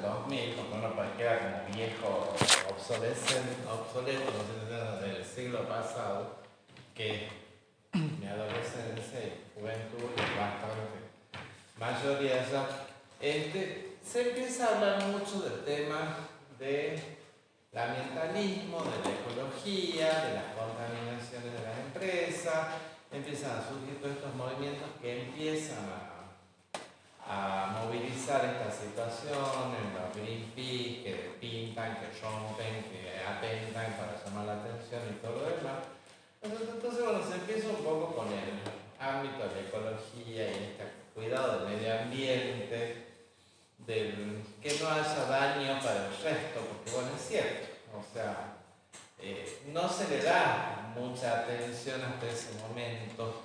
2000, porque uno queda como viejo, obsoleto, no sé, del siglo pasado, que mi adolescencia y juventud, y bastante mayoría ya, se empieza a hablar mucho del tema del ambientalismo, de la ecología, de las contaminaciones de las empresas. Empiezan a surgir todos estos movimientos que empiezan a movilizar esta situación, en los Greenpeace, que pintan, que rompen, que atentan para llamar la atención y todo lo demás. Entonces, bueno, se empieza un poco con el ámbito de la ecología y este cuidado del medio ambiente, del que no haya daño para el resto, porque bueno, es cierto, o sea, no se le da mucha atención hasta ese momento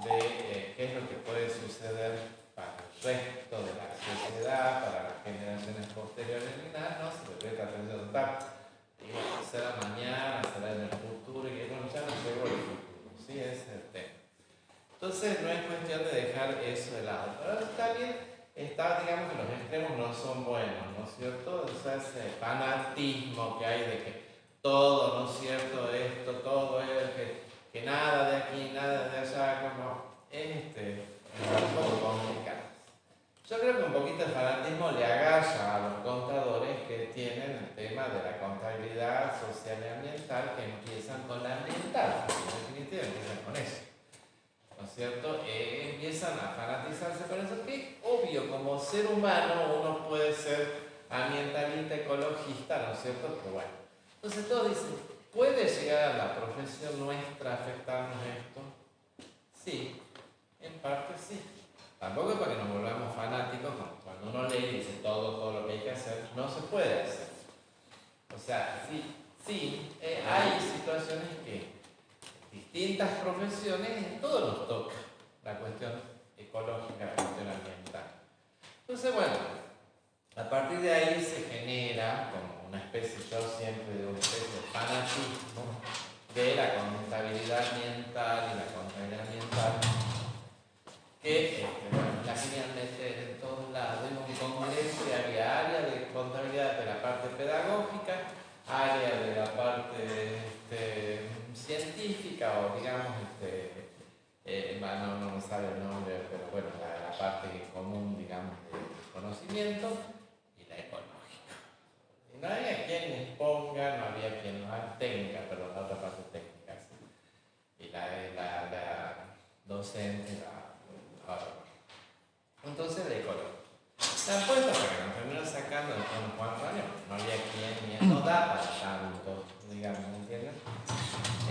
de qué es lo que puede suceder para el resto de la sociedad, para las generaciones posteriores, ni nada, no se le presta atención total. Será mañana, será en el futuro, y bueno, ya no llegó el futuro, ¿sí? Ese es el tema. Entonces no es cuestión de dejar eso de lado, pero también está, digamos que los extremos no son buenos, ¿no es cierto? O sea, ese fanatismo que hay de que todo, ¿no es cierto? Esto, todo es que nada de aquí, nada de allá, como es un poco complicado. Yo creo que un poquito el fanatismo le agarra a los contadores que tienen el tema de la contabilidad social y ambiental, que empiezan con la ambiental, en definitiva empiezan con eso, ¿no es cierto? Empiezan a fanatizarse con eso, que obvio, como ser humano uno puede ser ambientalista, ecologista, ¿no es cierto? Pero bueno, entonces todos dicen, ¿puede llegar a la profesión nuestra a afectarnos esto? Sí, en parte sí. Tampoco es para que nos volvamos fanáticos, cuando uno lee y dice todo lo que hay que hacer, no se puede hacer. O sea, sí, hay situaciones que distintas profesiones en todo nos toca la cuestión ecológica, la cuestión ambiental. Entonces, bueno, a partir de ahí se genera como una especie, yo siempre digo, una especie de fanatismo de la contabilidad ambiental y la contabilidad ambiental, que bueno, la querían meter en todos lados. En un congreso y había área de contabilidad de la parte pedagógica, área de la parte científica, o digamos, no me sale el nombre, pero bueno, la parte común, digamos, de conocimiento, y la ecológica. Y no había quien exponga, no había quien técnica, perdón, la otra parte técnica, ¿sí? Y la docente, entonces la ecología. La apuesta para que nos terminó sacando en unos cuantos años, no había quien, no da para tanto, digamos, ¿me entiendes?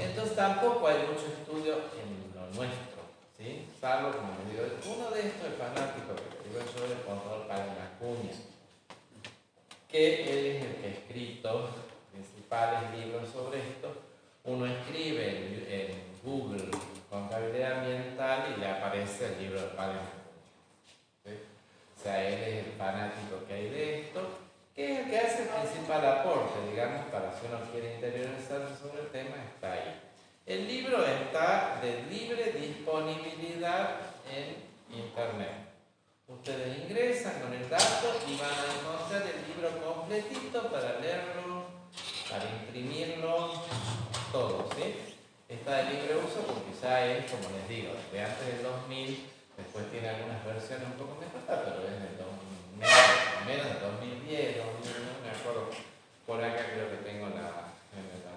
Entonces tampoco hay mucho estudio en lo nuestro, ¿sí? Salvo, como les digo, uno de estos es fanático, que digo yo, el contador Pablo Acuña, que él es el que ha escrito principales libros sobre esto. Uno escribe en Google contabilidad ambiental y le aparece el libro de Pablo Acuña. ¿Sí? O sea, él es el fanático que hay de esto, que es el que hace el principal aporte, digamos, para si uno quiere interiorizarse sobre el tema, está ahí. El libro está de libre disponibilidad en internet. Ustedes ingresan con el dato y van a encontrar el libro completito para leerlo, para imprimirlo, todo, ¿sí? Está de libre uso porque ya es, como les digo, desde antes del 2000. Después tiene algunas versiones un poco mejoradas, pero es del menos de 2010, 2001, no me acuerdo. Por acá creo que tengo en la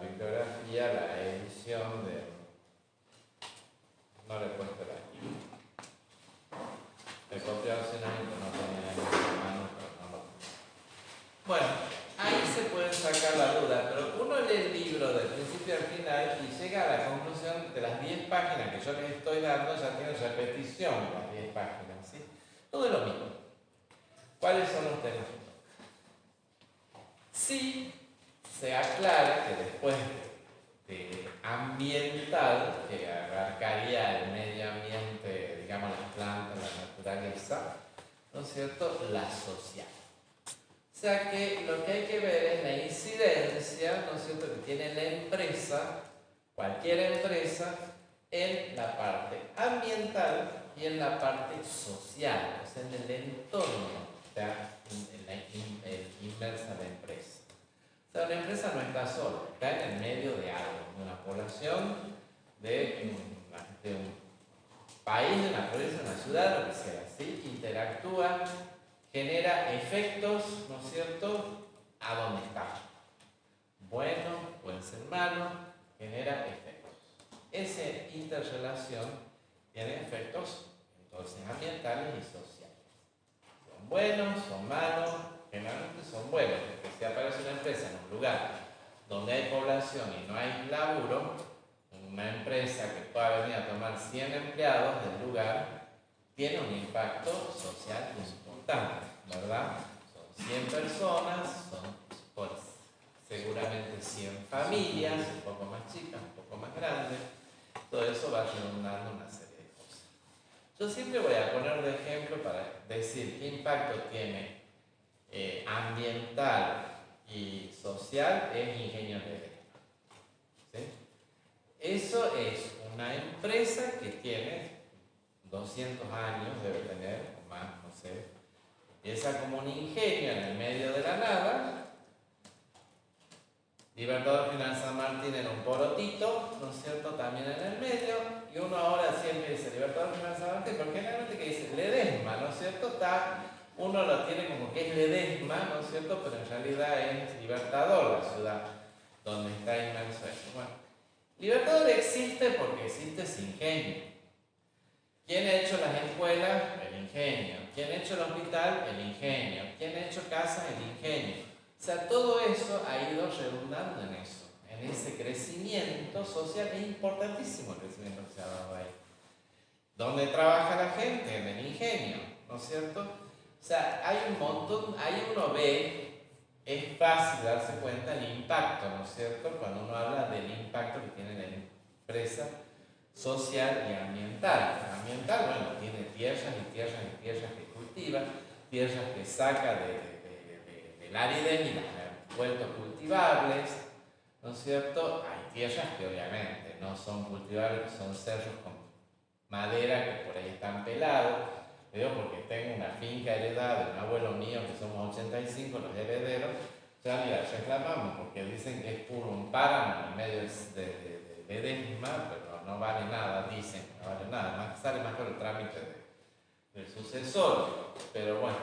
bibliografía la edición de... No le he puesto la aquí. El copiado opcionalmente no tenía en la mano, pero no lo tengo. Bueno, ahí se pueden sacar la duda, pero uno lee el libro del principio al final y llega a la conclusión de las 10 páginas que yo les estoy dando, ya tienen repetición las 10 páginas, ¿sí? Todo es lo mismo. ¿Cuáles son los temas? Sí se aclara que después de ambiental, que abarcaría el medio ambiente, digamos las plantas, la naturaleza, ¿no es cierto?, la social. O sea que lo que hay que ver es la incidencia, ¿no es cierto?, que tiene la empresa, cualquier empresa, en la parte ambiental y en la parte social, o sea, en el entorno, o sea, en está en el medio de algo, de una población, de un país, de una provincia, de una ciudad, lo que sea, ¿sí? Interactúa, genera efectos, ¿no es cierto?, a donde está. Bueno, puede ser malo, genera efectos. Esa interrelación tiene efectos, entonces, ambientales y sociales. Son buenos, son malos, generalmente son buenos, porque si aparece una empresa en un lugar donde hay población y no hay laburo, una empresa que pueda venir a tomar 100 empleados del lugar, tiene un impacto social importante, ¿verdad? Son 100 personas, son pues, seguramente 100 familias, un poco más chicas, un poco más grandes, todo eso va redundando una serie de cosas. Yo siempre voy a poner de ejemplo para decir qué impacto tiene ambiental y social en Ingenio Ledesma. ¿Sí? Eso es una empresa que tiene 200 años, debe tener, o más, no sé. Empieza como un ingenio en el medio de la nada. Libertador General San Martín era un porotito, ¿no es cierto?, también en el medio, y uno ahora siempre dice Libertador General San Martín, pero generalmente que dice Ledesma, ¿no es cierto?, uno lo tiene como que es Ledesma, ¿no es cierto?, pero en realidad es Libertador la ciudad donde está inmerso eso. Bueno, Libertador existe porque existe ese ingenio. ¿Quién ha hecho las escuelas? El ingenio. ¿Quién ha hecho el hospital? El ingenio. ¿Quién ha hecho casas? El ingenio. O sea, todo eso ha ido redundando en eso, en ese crecimiento social. Es importantísimo el crecimiento que se ha dado ahí. ¿Dónde trabaja la gente? En el ingenio, ¿no es cierto? O sea, hay un montón, ahí uno ve, es fácil darse cuenta del impacto, ¿no es cierto? Cuando uno habla del impacto que tiene la empresa social y ambiental. Ambiental, bueno, tiene tierras y tierras y tierras que cultiva, tierras que saca del aridez y las ha vuelto cultivables, ¿no es cierto? Hay tierras que obviamente no son cultivables, son cerros con madera que por ahí están pelados. Digo porque tengo una finca heredada de un abuelo mío, que somos 85, los herederos, ya mira, reclamamos porque dicen que es puro un páramo en medio de Ledesma, pero no vale nada, dicen, no vale nada, sale más por el trámite del sucesor, pero bueno,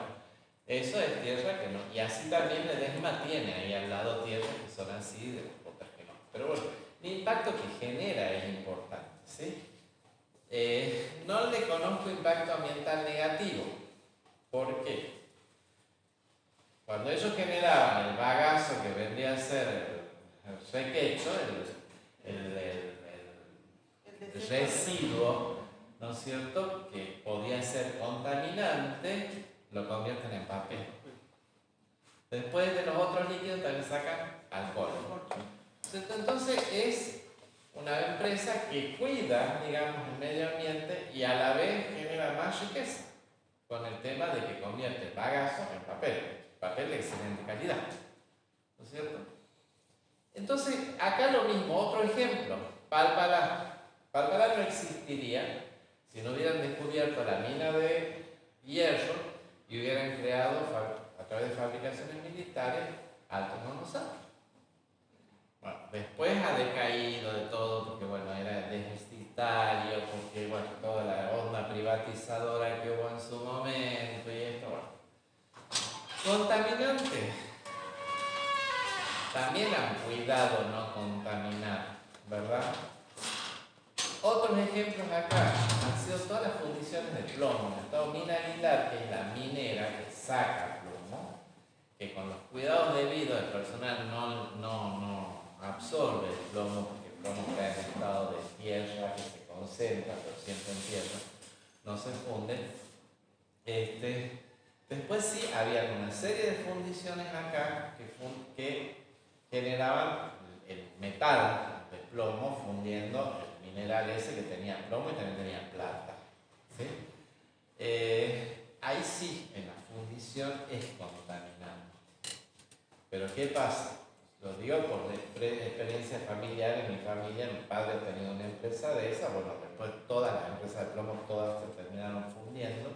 eso es tierra que no, y así también Ledesma tiene ahí al lado tierras que son así, de otras que no, pero bueno, el impacto que genera es importante, ¿sí? No le conozco impacto ambiental negativo, ¿por qué? Cuando ellos generaban el bagazo que vendría a ser el requecho, el residuo, ¿no es cierto?, que podía ser contaminante, lo convierten en papel. Después de los otros líquidos también sacan alcohol. Entonces es una empresa que cuida, digamos, el medio ambiente y a la vez genera más riqueza con el tema de que convierte el bagazo en papel de excelente calidad, ¿no es cierto? Entonces, acá lo mismo, otro ejemplo, Palpalá. Palpalá no existiría si no hubieran descubierto la mina de hierro y hubieran creado, a través de fabricaciones militares, Alto Monosat. Bueno, después ha decaído de todo porque, bueno, era deficitario, porque, bueno, toda la onda privatizadora que hubo en su momento y esto, bueno. Contaminante. También han cuidado no contaminar, ¿verdad? Otros ejemplos acá han sido todas las fundiciones de plomo. En estado Mina Aguilar, que es la minera que saca plomo, que con los cuidados debidos el personal no absorbe el plomo, porque el plomo está en estado de tierra, que se concentra, pero siempre en tierra, no se funde. Después sí, había una serie de fundiciones acá que generaban el metal de plomo fundiendo el mineral ese que tenía plomo y también tenía plata, ¿sí? Ahí sí, en la fundición es contaminante. Pero ¿qué pasa? Lo digo por experiencia familiar. En mi familia, mi padre ha tenido una empresa de esa. Bueno, después todas las empresas de plomo, todas se terminaron fundiendo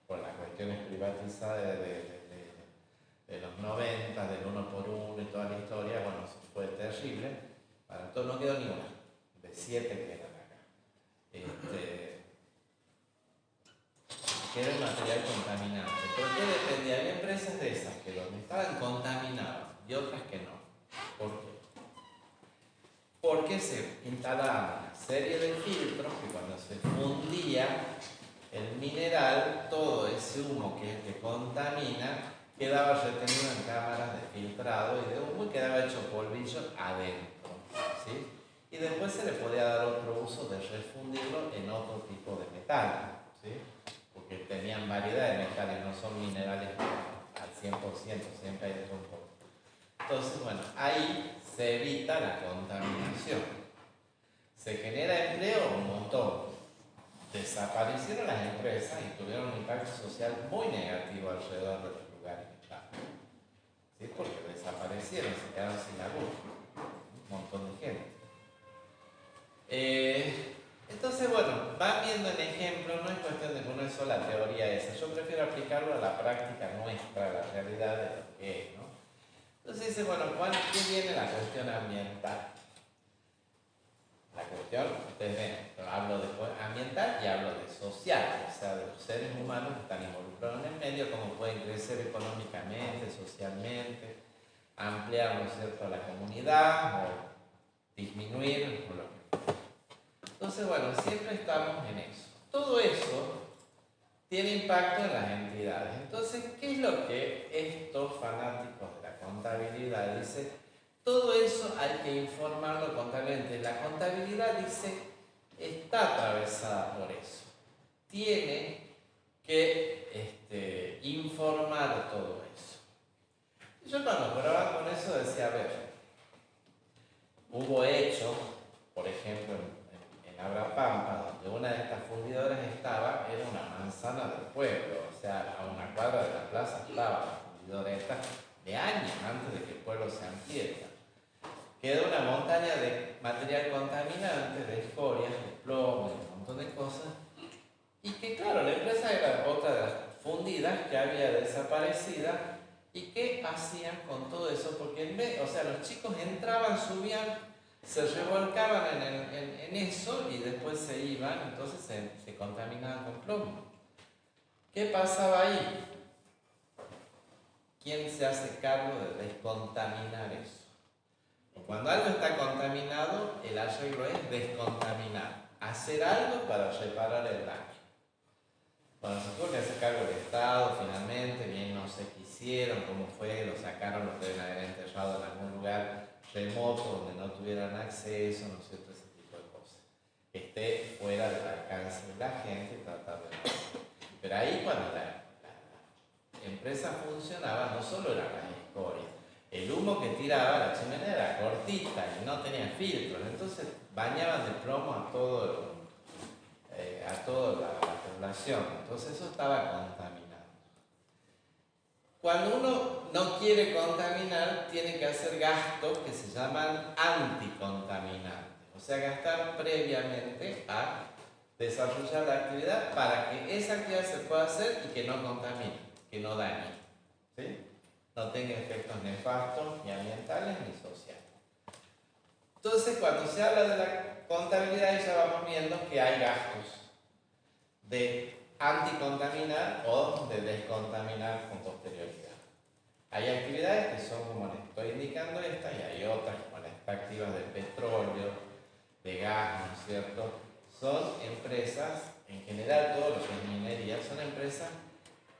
por las cuestiones privatizadas de los 90, del 1 por 1 y toda la historia. Bueno, fue terrible. no quedó ni una, de 7 que eran acá. Que era el material contaminante. ¿Por qué dependía? Había empresas de esas que donde estaban contaminadas y otras que no. ¿Por qué? Porque se instalaban una serie de filtros que cuando se fundía el mineral, todo ese humo que es el que contamina quedaba retenido en cámaras de filtrado y de humo y quedaba hecho polvillo adentro, ¿sí? Y después se le podía dar otro uso de refundirlo en otro tipo de metal, ¿sí? Porque tenían variedad de metales, no son minerales al 100%, siempre hay de todo un poco. Entonces, bueno, ahí se evita la contaminación. Se genera empleo un montón. Desaparecieron las empresas y tuvieron un impacto social muy negativo alrededor de los lugares que estaban. ¿Sí? Porque desaparecieron, se quedaron sin laburo. Un montón de gente. Entonces, bueno, van viendo el ejemplo, no es cuestión de que uno es solo la teoría esa. Yo prefiero aplicarlo a la práctica nuestra, a la realidad de lo que es, ¿no? Entonces dice, bueno, ¿qué viene la cuestión ambiental? La cuestión, ustedes ven, hablo de ambiental y hablo de social, o sea, de los seres humanos que están involucrados en el medio, cómo pueden crecer económicamente, socialmente, ampliar, ¿no es cierto?, a la comunidad o disminuir, o lo que. Entonces, bueno, siempre estamos en eso. Todo eso tiene impacto en las entidades. Entonces, ¿qué es lo que estos fanáticos de la contabilidad dicen? Todo eso hay que informarlo contablemente. La contabilidad, dice, está atravesada por eso. Tiene que informar todo eso. Yo cuando jugaba con eso decía, a ver, hubo hechos, por ejemplo, en Abrapampa, donde una de estas fundidoras era una manzana del pueblo, o sea, a una cuadra de la plaza estaba la fundidora esta de años antes de que el pueblo se ampliara. Quedó una montaña de material contaminante, de escorias, de plomo, de un montón de cosas, y que claro, la empresa era otra de las fundidas que había desaparecida. ¿Y qué hacían con todo eso? Porque o sea, los chicos entraban, subían, se revolcaban en eso y después se iban, entonces se contaminaban con plomo. ¿Qué pasaba ahí? ¿Quién se hace cargo de descontaminar eso? Cuando algo está contaminado, el arreglo es descontaminar, hacer algo para reparar el daño. Bueno, se tuvo que hacer cargo del Estado, finalmente, bien no sé qué hicieron, cómo fue, lo sacaron, lo deben haber enterrado en algún lugar remoto donde no tuvieran acceso, ¿no es cierto?, ese tipo de cosas. Que esté fuera del alcance de la gente y tratar de... Pero ahí cuando la empresa funcionaba, no solo eran las escorias, el humo que tiraba la chimenea era cortita y no tenía filtros, entonces bañaban de plomo a toda la población, entonces eso estaba contaminado. Cuando uno no quiere contaminar, tiene que hacer gastos que se llaman anticontaminantes, o sea, gastar previamente a desarrollar la actividad para que esa actividad se pueda hacer y que no contamine, que no dañe, ¿sí?, no tenga efectos nefastos ni ambientales ni sociales. Entonces, cuando se habla de la contabilidad, ya vamos viendo que hay gastos de anticontaminar o de descontaminar con posterioridad. Hay actividades que son como les estoy indicando esta y hay otras como las extractivas de petróleo, de gas, ¿no es cierto? Son empresas, en general todo lo que es minería, son empresas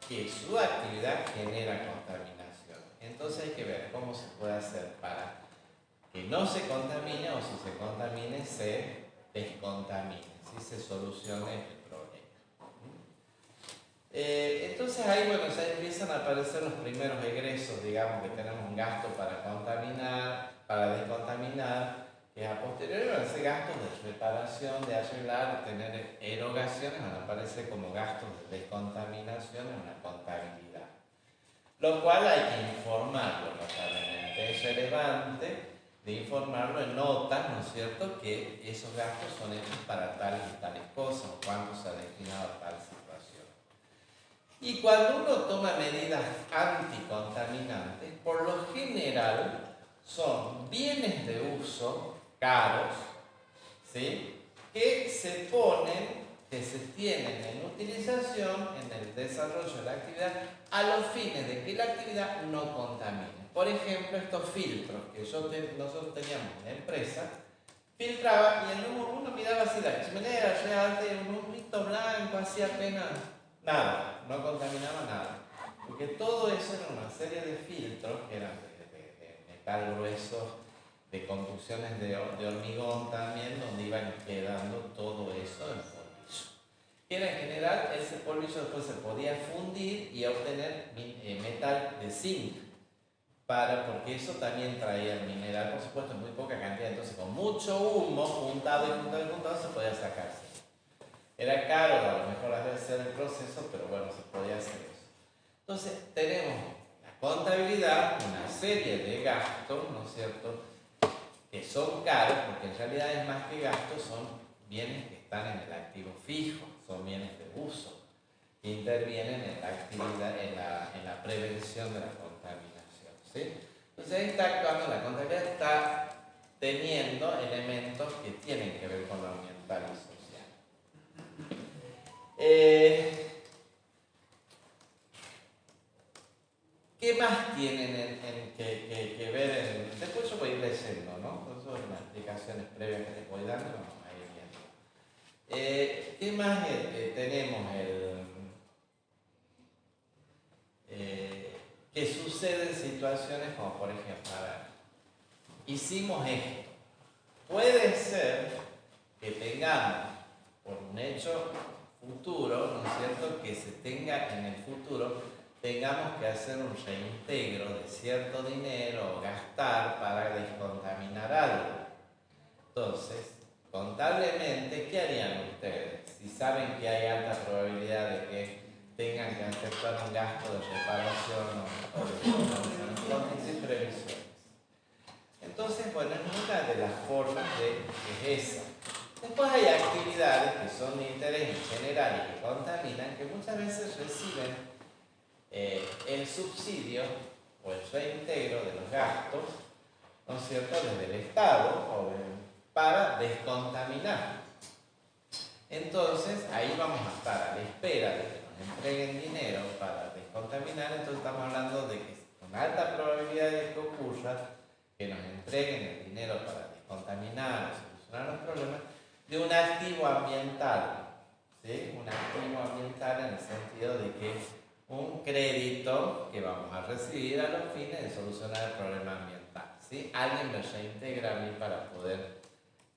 que su actividad genera contaminación. Entonces hay que ver cómo se puede hacer para que no se contamine o si se contamine se descontamine, si se solucione el problema. Entonces ahí, bueno, ya empiezan a aparecer los primeros egresos, digamos que tenemos un gasto para contaminar, para descontaminar, que a posteriori van a ser gastos de reparación, de arreglar, de tener erogaciones, van a aparecer como gastos de descontaminación en una contabilidad. Lo cual hay que informarlo notablemente. Es relevante de informarlo en notas, ¿no es cierto?, que esos gastos son hechos para tales y tales cosas, o cuánto se ha destinado a tal situación. Y cuando uno toma medidas anticontaminantes, por lo general son bienes de uso caros, ¿sí? Que se tienen en utilización en el desarrollo de la actividad a los fines de que la actividad no contamine. Por ejemplo, estos filtros que nosotros teníamos en la empresa, filtraba y uno miraba así la chimenea era re alta y un humito blanco, hacía apenas nada, no contaminaba nada. Porque todo eso era una serie de filtros que eran de metal grueso, de construcciones de hormigón también, donde iban quedando todo eso en polvillo. Que era en general, ese polvillo después se podía fundir y obtener metal de zinc, porque eso también traía el mineral, por supuesto, en muy poca cantidad, entonces con mucho humo juntado se podía sacarse. Era caro, a lo mejor a veces el proceso, pero bueno, se podía hacer eso. Entonces tenemos la contabilidad, una serie de gastos, ¿no es cierto?, que son caros, porque en realidad es más que gastos, son bienes que están en el activo fijo, son bienes de uso, que intervienen en la actividad, en la prevención de la contaminación, ¿sí? Entonces ahí está actuando la contabilidad, está teniendo elementos que tienen que ver con lo ambiental y social. ¿Qué más tienen que ver? Después yo voy a ir leyendo, ¿no? Son las explicaciones previas que les voy dando, vamos a ir viendo. ¿Qué más tenemos? Que suceden situaciones como, por ejemplo, a ver, hicimos esto. Puede ser que tengamos, por un hecho futuro, ¿no es cierto?, que se tenga en el futuro, tengamos que hacer un reintegro de cierto dinero o gastar para descontaminar algo. Entonces, contablemente, ¿qué harían ustedes? Si saben que hay alta probabilidad de que tengan que efectuar un gasto de reparación o de descontaminar, sin previsiones. Entonces, bueno, es una de las formas que es esa. Después hay actividades que son de interés general y que contaminan, que muchas veces reciben el subsidio o el reintegro de los gastos, ¿no es cierto?, desde el Estado para descontaminar. Entonces, ahí vamos a estar a la espera de que nos entreguen dinero para descontaminar. Entonces estamos hablando de que con alta probabilidad de que ocurra, que nos entreguen el dinero para descontaminar o solucionar los problemas de un activo ambiental, ¿sí? Un activo ambiental en el sentido de que un crédito que vamos a recibir a los fines de solucionar el problema ambiental, ¿sí? Alguien me reintegra a mí para poder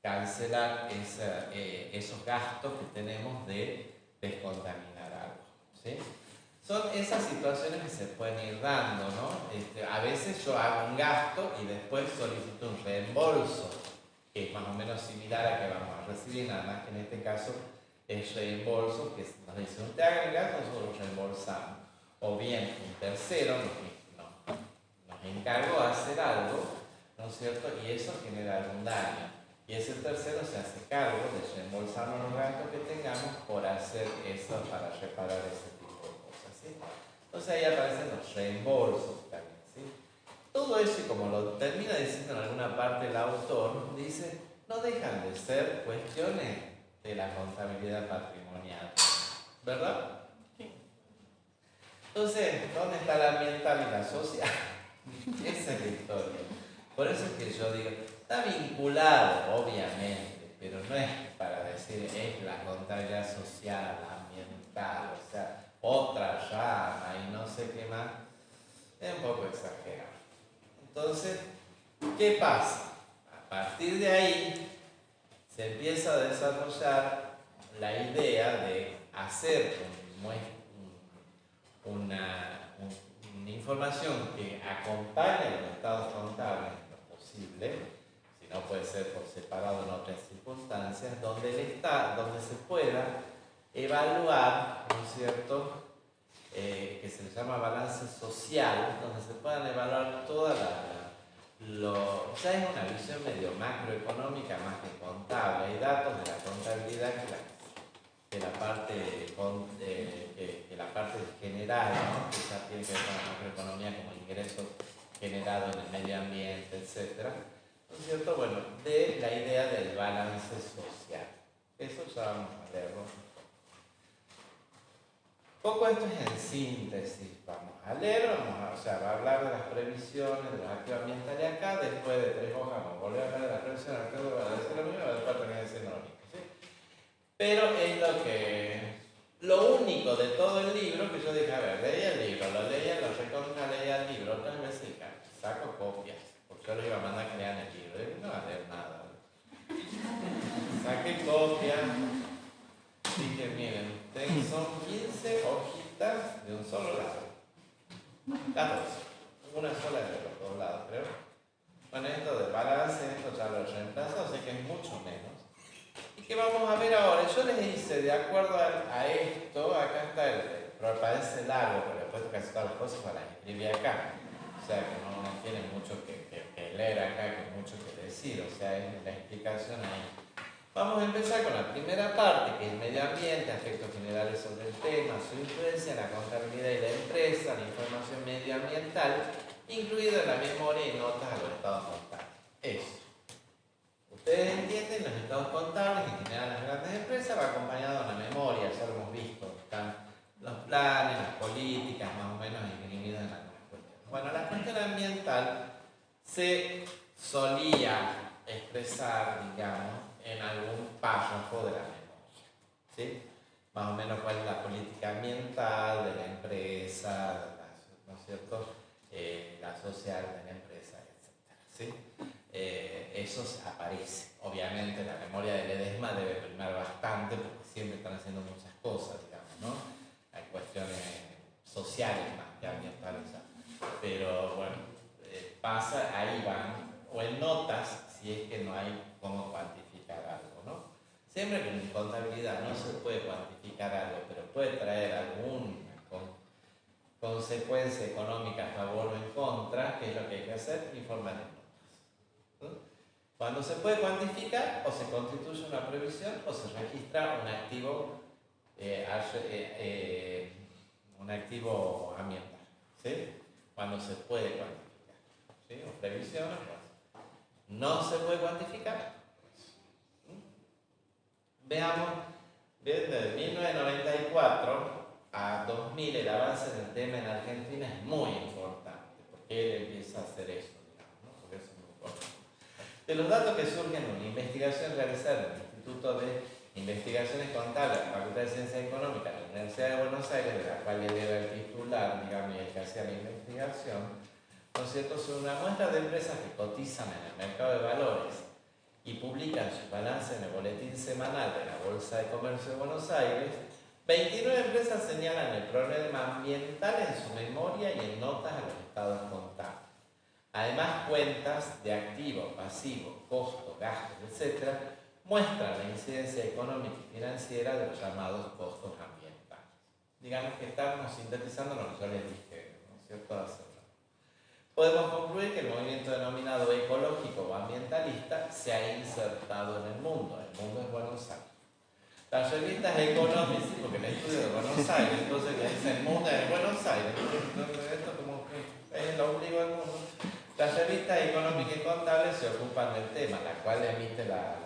cancelar esos gastos que tenemos de descontaminar algo, ¿sí? Son esas situaciones que se pueden ir dando, ¿no? A veces yo hago un gasto y después solicito un reembolso, que es más o menos similar a que vamos a recibir, nada más que en este caso es reembolso, que nos dice, usted haga el gasto, nosotros reembolsamos. O bien un tercero nos encargó de hacer algo, ¿no es cierto?, y eso genera algún daño. Y ese tercero se hace cargo de reembolsarnos los gastos que tengamos por hacer eso, para reparar ese tipo de cosas, ¿sí? Entonces ahí aparecen los reembolsos también, ¿sí? Todo eso, y como lo termina diciendo en alguna parte el autor, dice, no dejan de ser cuestiones de la contabilidad patrimonial, ¿verdad? Entonces, ¿dónde está la ambiental y la social? Esa es la historia. Por eso es que yo digo, está vinculado, obviamente, pero no es para decir, es la contabilidad social, ambiental, o sea, otra rama y no sé qué más. Es un poco exagerado. Entonces, ¿qué pasa? A partir de ahí, se empieza a desarrollar la idea de hacer una información que acompañe a los estados contables en lo posible, si no puede ser por separado en otras circunstancias, donde se pueda evaluar, ¿no es cierto?, que se le llama balance social, donde se puedan evaluar toda ya es una visión medio macroeconómica más que contable. Hay datos de la contabilidad que la parte general, ¿no?, que ya tiene que ver con la macroeconomía, como ingresos generados en el medio ambiente, etc. ¿no es cierto? Bueno, de la idea del balance social. Eso ya vamos a leerlo. Poco esto es en síntesis. Vamos a leer, o sea, va a hablar de las previsiones, de los activos ambientales acá, después de 3 hojas vamos a volver a hablar de las previsiones, va a decir lo mismo, después terminar diciendo lo mismo, ¿sí? Pero es lo único de todo el libro que yo dije, a ver, leía el libro, lo leía, lo recontra, leía el libro, otras veces saco copias, porque yo lo iba a mandar a que lean el libro, y no va a leer nada. Saqué copias, dije, miren, son 15 hojitas de un solo lado, 14, una sola de los dos lados, creo. Bueno, esto de balance, esto ya lo he reemplazado, así que es mucho menos. ¿Y qué vamos a ver ahora? Yo les hice, de acuerdo a esto, acá está pero parece largo, pero después casi todas las cosas las escribí acá. O sea que no tienen mucho que leer acá, que mucho que decir, o sea, es la explicación ahí. Vamos a empezar con la primera parte, que es medio ambiente, aspectos generales sobre el tema, su influencia en la contabilidad y la empresa, la información medioambiental, incluido en la memoria y notas a los estados contables. Eso. Ustedes entienden, los estados contables, en general las grandes empresas, va acompañado de una memoria, ya lo hemos visto. Están los planes, las políticas, más o menos esgrimidas en algunas cuestiones. Bueno, la cuestión ambiental se solía expresar, digamos, en algún párrafo de la memoria, ¿sí? Más o menos cuál es la política ambiental de la empresa, ¿no es cierto? La social de la empresa, etc. ¿Sí? Eso aparece. Obviamente la memoria del EDESMA debe primar bastante porque siempre están haciendo muchas cosas, digamos, ¿no? Hay cuestiones sociales más que ambientales, pero bueno, pasa, ahí van, o en notas, si es que no hay cómo cuantificar algo, ¿no? Siempre que en contabilidad no se puede cuantificar algo, pero puede traer alguna consecuencia económica a favor o en contra, ¿qué es lo que hay que hacer? Informar en notas, ¿no? Cuando se puede cuantificar, o se constituye una previsión o se registra un activo ambiental, ¿sí? Cuando se puede cuantificar, ¿sí? O previsión, no se puede cuantificar. Veamos, desde 1994 a 2000 el avance del tema en Argentina es muy importante, porque él empieza a hacer eso, digamos, ¿no? Porque eso es muy importante. De los datos que surgen en una investigación realizada en el Instituto de Investigaciones Contables, la Facultad de Ciencias Económicas de la Universidad de Buenos Aires, de la cual él era el titular, digamos, y el que hacía la investigación, ¿no es cierto?, sobre una muestra de empresas que cotizan en el mercado de valores y publican su balance en el boletín semanal de la Bolsa de Comercio de Buenos Aires, 29 empresas señalan el problema ambiental en su memoria y en notas a los estados contables. Además, cuentas de activo, pasivo, costo, gastos, etc., muestran la incidencia económica y financiera de los llamados costos ambientales. Digamos que estamos sintetizando lo que yo les dije, ¿no es cierto?, podemos concluir que el movimiento denominado ecológico o ambientalista se ha insertado en el mundo. El mundo es Buenos Aires. Las revistas económicas, sí, porque el estudio de Buenos Aires, entonces que dice el mundo es Buenos Aires, entonces esto como que es el ombligo del mundo. Las revistas económicas y contables se ocupan del tema, la cual emite la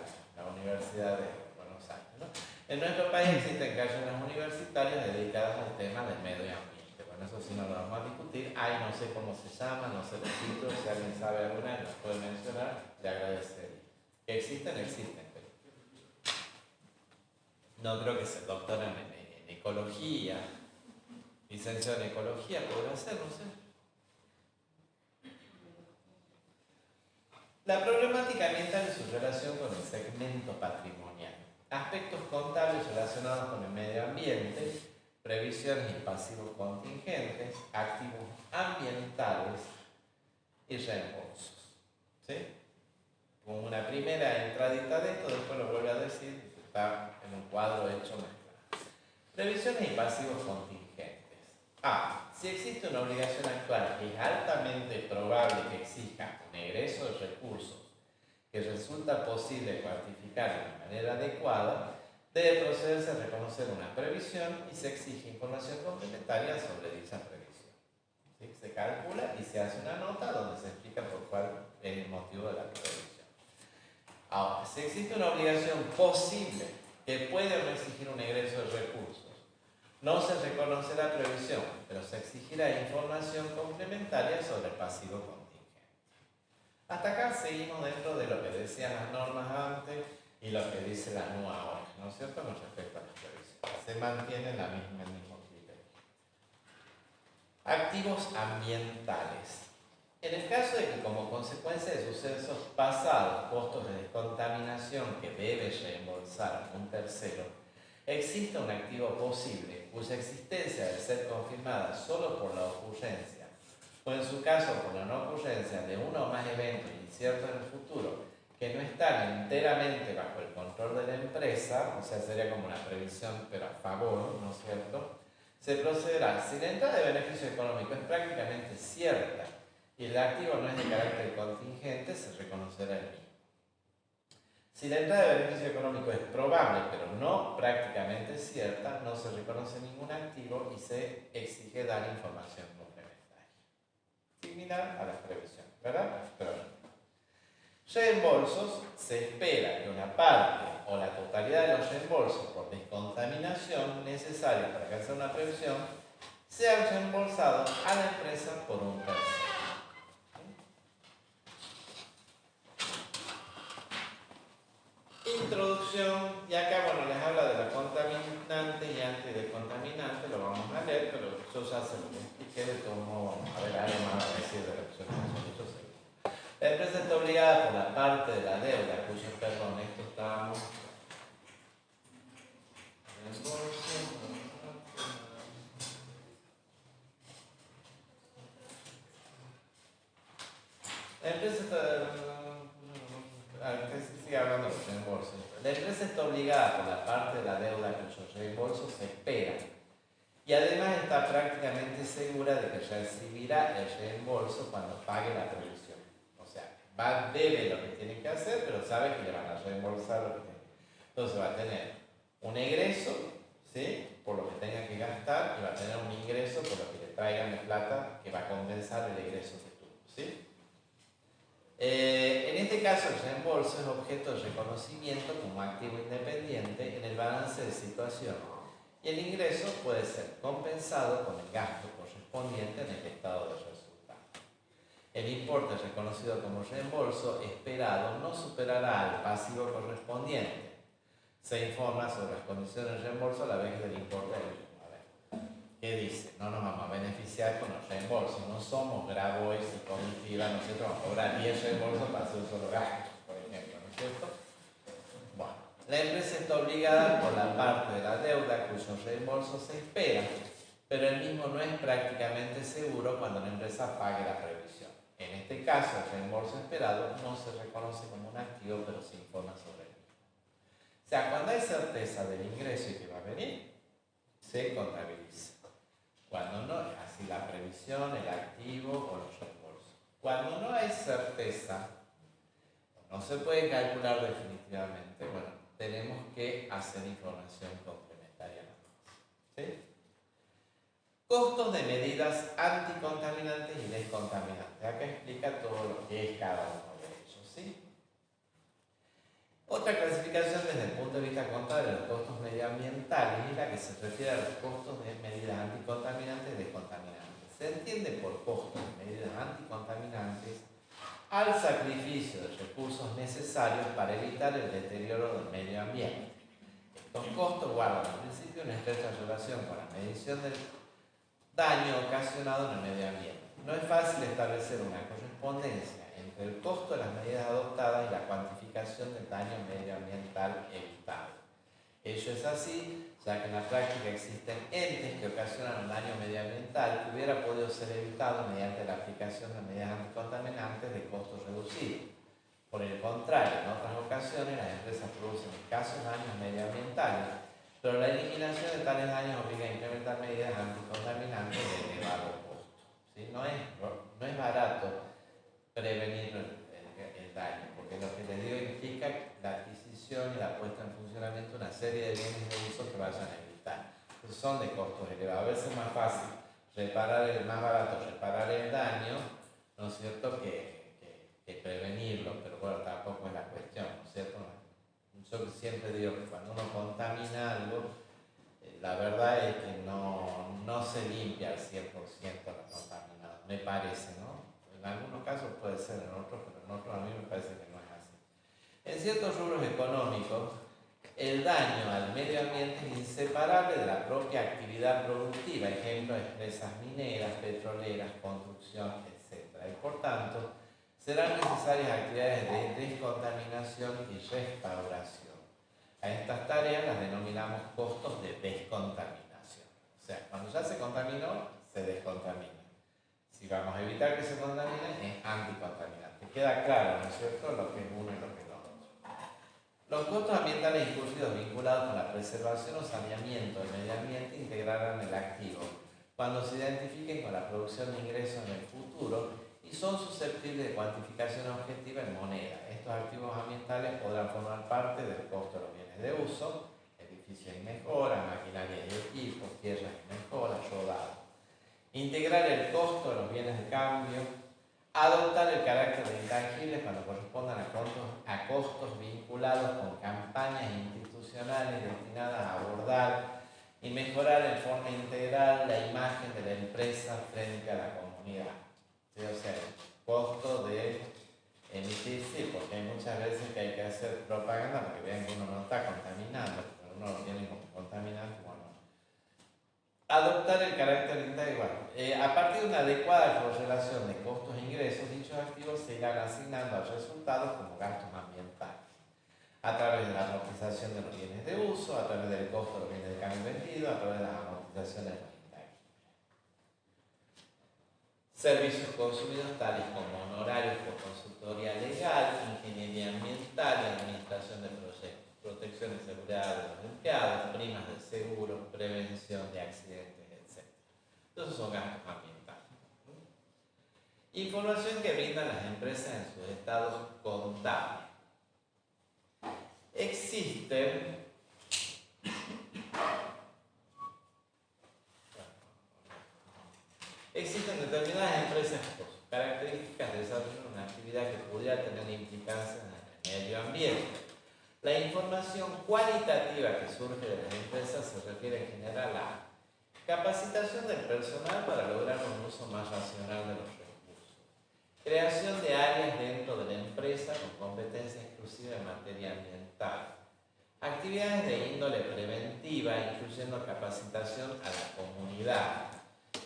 Universidad de Buenos Aires, ¿no? En nuestro país existen cátedras universitarias dedicadas al tema del medio ambiente. Bueno, eso sí no lo vamos a discutir. No sé cómo se llama, no sé los títulos, si alguien sabe alguna y nos puede mencionar, le agradecería. ¿Que existen? Existen. Pero no creo que se doctoren en ecología, licenciado en ecología, podrá ser, no sé. La problemática ambiental y su relación con el segmento patrimonial. Aspectos contables relacionados con el medio ambiente, previsiones y pasivos contingentes, activos ambientales y reembolsos. ¿Sí? Con una primera entradita de esto, después lo vuelvo a decir, está en un cuadro hecho mezclado. Previsiones y pasivos contingentes. Si existe una obligación actual que es altamente probable que exija un egreso de recursos que resulta posible cuantificar de una manera adecuada, debe procederse a reconocer una previsión y se exige información complementaria sobre dicha previsión. ¿Sí? Se calcula y se hace una nota donde se explica por cuál es el motivo de la previsión. Ahora, si existe una obligación posible que puede o no exigir un egreso de recursos, no se reconoce la previsión, pero se exigirá información complementaria sobre el pasivo contingente. Hasta acá seguimos dentro de lo que decían las normas antes y lo que dice la NUA ahora, ¿no es cierto?, con respecto a las previsiones. Se mantiene el mismo criterio. Activos ambientales. En el caso de que como consecuencia de sucesos pasados, costos de descontaminación que debe reembolsar un tercero, exista un activo posible cuya existencia debe ser confirmada solo por la ocurrencia, o en su caso por la no ocurrencia de uno o más eventos inciertos en el futuro que no están enteramente bajo el control de la empresa, o sea, sería como una previsión pero a favor, ¿no es cierto?, se procederá. Si la entrada de beneficio económico es prácticamente cierta y el activo no es de carácter contingente, se reconocerá el mismo. Si la entrada de beneficio económico es probable, pero no prácticamente cierta, no se reconoce ningún activo y se exige dar información complementaria. Similar a las previsiones, ¿verdad? Pero reembolsos, se espera que una parte o la totalidad de los reembolsos por descontaminación necesarios para alcanzar una previsión sean reembolsados a la empresa por un tercero. Introducción, y acá bueno, les habla de la contaminante y antidescontaminante, lo vamos a leer, pero yo ya se lo expliqué, de todo modo, a ver, algo más a decir de la que yo sé. La empresa está obligada por la parte de la deuda, cuyo, perdón, esto estábamos... La empresa está obligada por la parte de la deuda cuyos reembolsos se esperan y además está prácticamente segura de que recibirá el reembolso cuando pague la previsión. O sea, debe lo que tiene que hacer, pero sabe que le van a reembolsar lo que tiene. Entonces va a tener un egreso, ¿sí?, por lo que tenga que gastar, y va a tener un ingreso por lo que le traigan de plata que va a compensar el egreso que tuvo, ¿sí? En este caso, el reembolso es objeto de reconocimiento como activo independiente en el balance de situación y el ingreso puede ser compensado con el gasto correspondiente en el estado de resultado. El importe reconocido como reembolso esperado no superará al pasivo correspondiente. Se informa sobre las condiciones de reembolso a la vez del importe del mismo. ¿Qué dice? No nos vamos a beneficiar con los reembolsos, no somos Grabois y Comitiva, nosotros vamos a cobrar 10 reembolsos para hacer un solo gasto, por ejemplo, ¿no es cierto? Bueno, la empresa está obligada por la parte de la deuda cuyos reembolsos se esperan, pero el mismo no es prácticamente seguro cuando la empresa pague la previsión. En este caso, el reembolso esperado no se reconoce como un activo, pero se informa sobre él. O sea, cuando hay certeza del ingreso y que va a venir, se contabiliza. Cuando no, así la previsión, el activo o los reembolsos. Cuando no hay certeza, no se puede calcular definitivamente, bueno, tenemos que hacer información complementaria. ¿Sí? Costos de medidas anticontaminantes y descontaminantes. Acá explica todo lo que es cada uno de ellos, ¿sí? Otra clasificación desde el punto de vista contable de los costos medioambientales es la que se refiere a los costos de medidas anticontaminantes y descontaminantes. Se entiende por costos de medidas anticontaminantes al sacrificio de recursos necesarios para evitar el deterioro del medio ambiente. Estos costos guardan en principio una estrecha relación con la medición del daño ocasionado en el medio ambiente. No es fácil establecer una correspondencia entre el costo de las medidas adoptadas y la cuantificación del daño medioambiental evitado. Ello es así, ya que en la práctica existen entes que ocasionan un daño medioambiental que hubiera podido ser evitado mediante la aplicación de medidas anticontaminantes de costos reducidos. Por el contrario, en otras ocasiones las empresas producen escasos daños medioambientales, pero la eliminación de tales daños obliga a implementar medidas anticontaminantes de elevado costo. ¿Sí? No es barato prevenir el daño, porque lo que les digo implica la adquisición y la puesta en funcionamiento de una serie de bienes de uso que vayan a evitar. Entonces son de costos elevados. A veces es más fácil más barato reparar el daño, ¿no es cierto?, que prevenirlo, pero bueno, tampoco es la cuestión, ¿no es cierto? Yo siempre digo que cuando uno contamina algo, la verdad es que no se limpia al 100% la contaminación, me parece, ¿no? En algunos casos puede ser, en otros, pero en otros a mí me parece que no es así. En ciertos rubros económicos, el daño al medio ambiente es inseparable de la propia actividad productiva, ejemplo, empresas mineras, petroleras, construcción, etc. Y por tanto, serán necesarias actividades de descontaminación y restauración. A estas tareas las denominamos costos de descontaminación. O sea, cuando ya se contaminó, se descontamina. Si vamos a evitar que se contamine, es anticontaminante. Queda claro, ¿no es cierto?, lo que es uno y lo que es lo otro. Los costos ambientales incurridos vinculados con la preservación o saneamiento del medio ambiente integrarán el activo cuando se identifiquen con la producción de ingresos en el futuro y son susceptibles de cuantificación objetiva en moneda. Estos activos ambientales podrán formar parte del costo de los bienes de uso, edificios y mejoras, maquinaria y equipos, tierras y mejoras, rodado. Integrar el costo de los bienes de cambio, adoptar el carácter de intangibles cuando correspondan a costos vinculados con campañas institucionales destinadas a abordar y mejorar en forma integral la imagen de la empresa frente a la comunidad. ¿Sí? O sea, el costo de emitir, sí, porque hay muchas veces que hay que hacer propaganda porque vean que uno no está contaminando, pero uno lo tiene como contaminante. Bueno, adoptar el carácter integral. A partir de una adecuada correlación de costos e ingresos, dichos activos se irán asignando a resultados como gastos ambientales, a través de la amortización de los bienes de uso, a través del costo de los bienes de cambio vendido, a través de las amortizaciones de los intangibles. Servicios consumidos tales como honorarios por consultoría legal, ingeniería ambiental y administración de proyectos, protección y seguridad de los empleados, primas de seguro, prevención de accidentes, etc. Entonces son gastos ambientales. Información que brindan las empresas en sus estados contables. Existen determinadas empresas con sus características de desarrollo de una actividad que pudiera tener implicancias en el medio ambiente. La información cualitativa que surge de las empresas se refiere en general a capacitación del personal para lograr un uso más racional de los recursos, creación de áreas dentro de la empresa con competencia exclusiva en materia ambiental, actividades de índole preventiva incluyendo capacitación a la comunidad,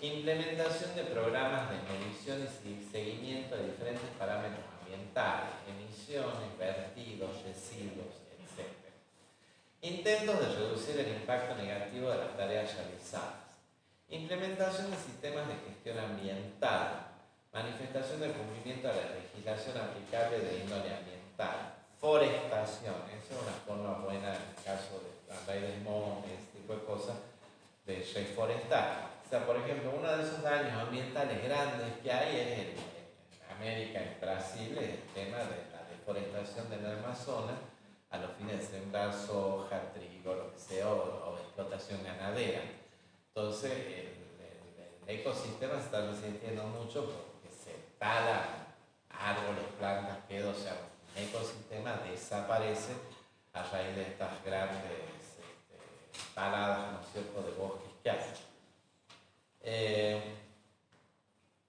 implementación de programas de medición y seguimiento de diferentes parámetros ambientales, emisiones, vertidos, residuos, etc. Intentos de reducir el impacto negativo de las tareas realizadas. Implementación de sistemas de gestión ambiental. Manifestación del cumplimiento de la legislación aplicable de índole ambiental. Forestación. Esa es una forma buena en el caso de la ley del monte, ese tipo de cosas, de reforestar. O sea, por ejemplo, uno de esos daños ambientales grandes que hay es en América, en Brasil, es el tema de la deforestación del Amazonas a los fines de sembrar soja, trigo, lo que sea, o explotación ganadera. Entonces, el ecosistema se está resintiendo mucho porque se talan árboles, plantas, queda, o sea, un ecosistema desaparece a raíz de estas grandes taladas, ¿no es cierto?, de bosques que hacen.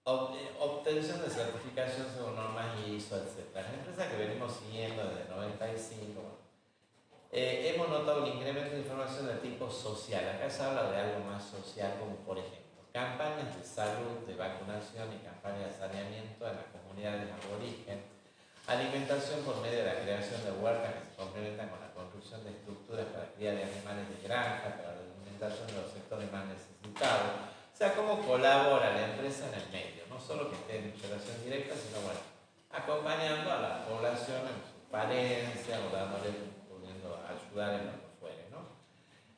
Obtención de certificación según normas ISO, etc. Las empresas que venimos siguiendo desde el 95, hemos notado un incremento de información de tipo social. Acá se habla de algo más social, como por ejemplo, campañas de salud, de vacunación y campañas de saneamiento en las comunidades aborigen, alimentación por medio de la creación de huertas que se complementan con la construcción de estructuras para cría de animales de granja, para la alimentación de los sectores más necesitados. O sea, cómo colabora la empresa en el medio, no solo que esté en relación directa, sino bueno, acompañando a la población en su falencia o dándole, pudiendo ayudar en lo que fuere, ¿no?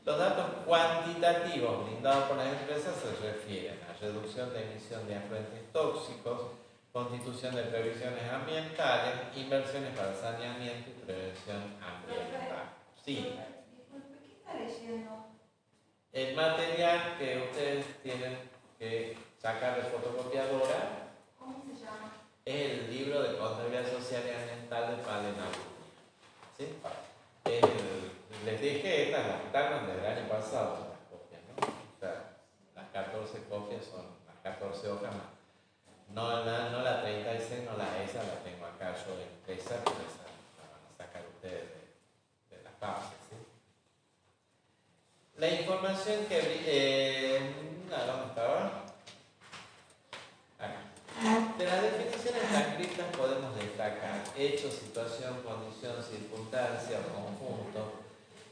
Los datos cuantitativos brindados por las empresas se refieren a reducción de emisión de afluentes tóxicos, constitución de previsiones ambientales, inversiones para saneamiento y prevención ambiental. Sí. Disculpe, ¿qué está leyendo? El material que ustedes tienen que sacar de fotocopiadora. ¿Cómo se llama? Es el libro de contabilidad social y ambiental de Palen Aguirre. ¿Sí? pasado son las copias, ¿no? O sea, las 14 copias son las 14 hojas más. No la 36, no la esa, la tengo acá yo impresa, pero esa la van a sacar ustedes de las bases, ¿sí? La información que... ¿dónde estaba? Acá. De las definiciones transcritas podemos destacar hecho, situación, condición, circunstancia o conjunto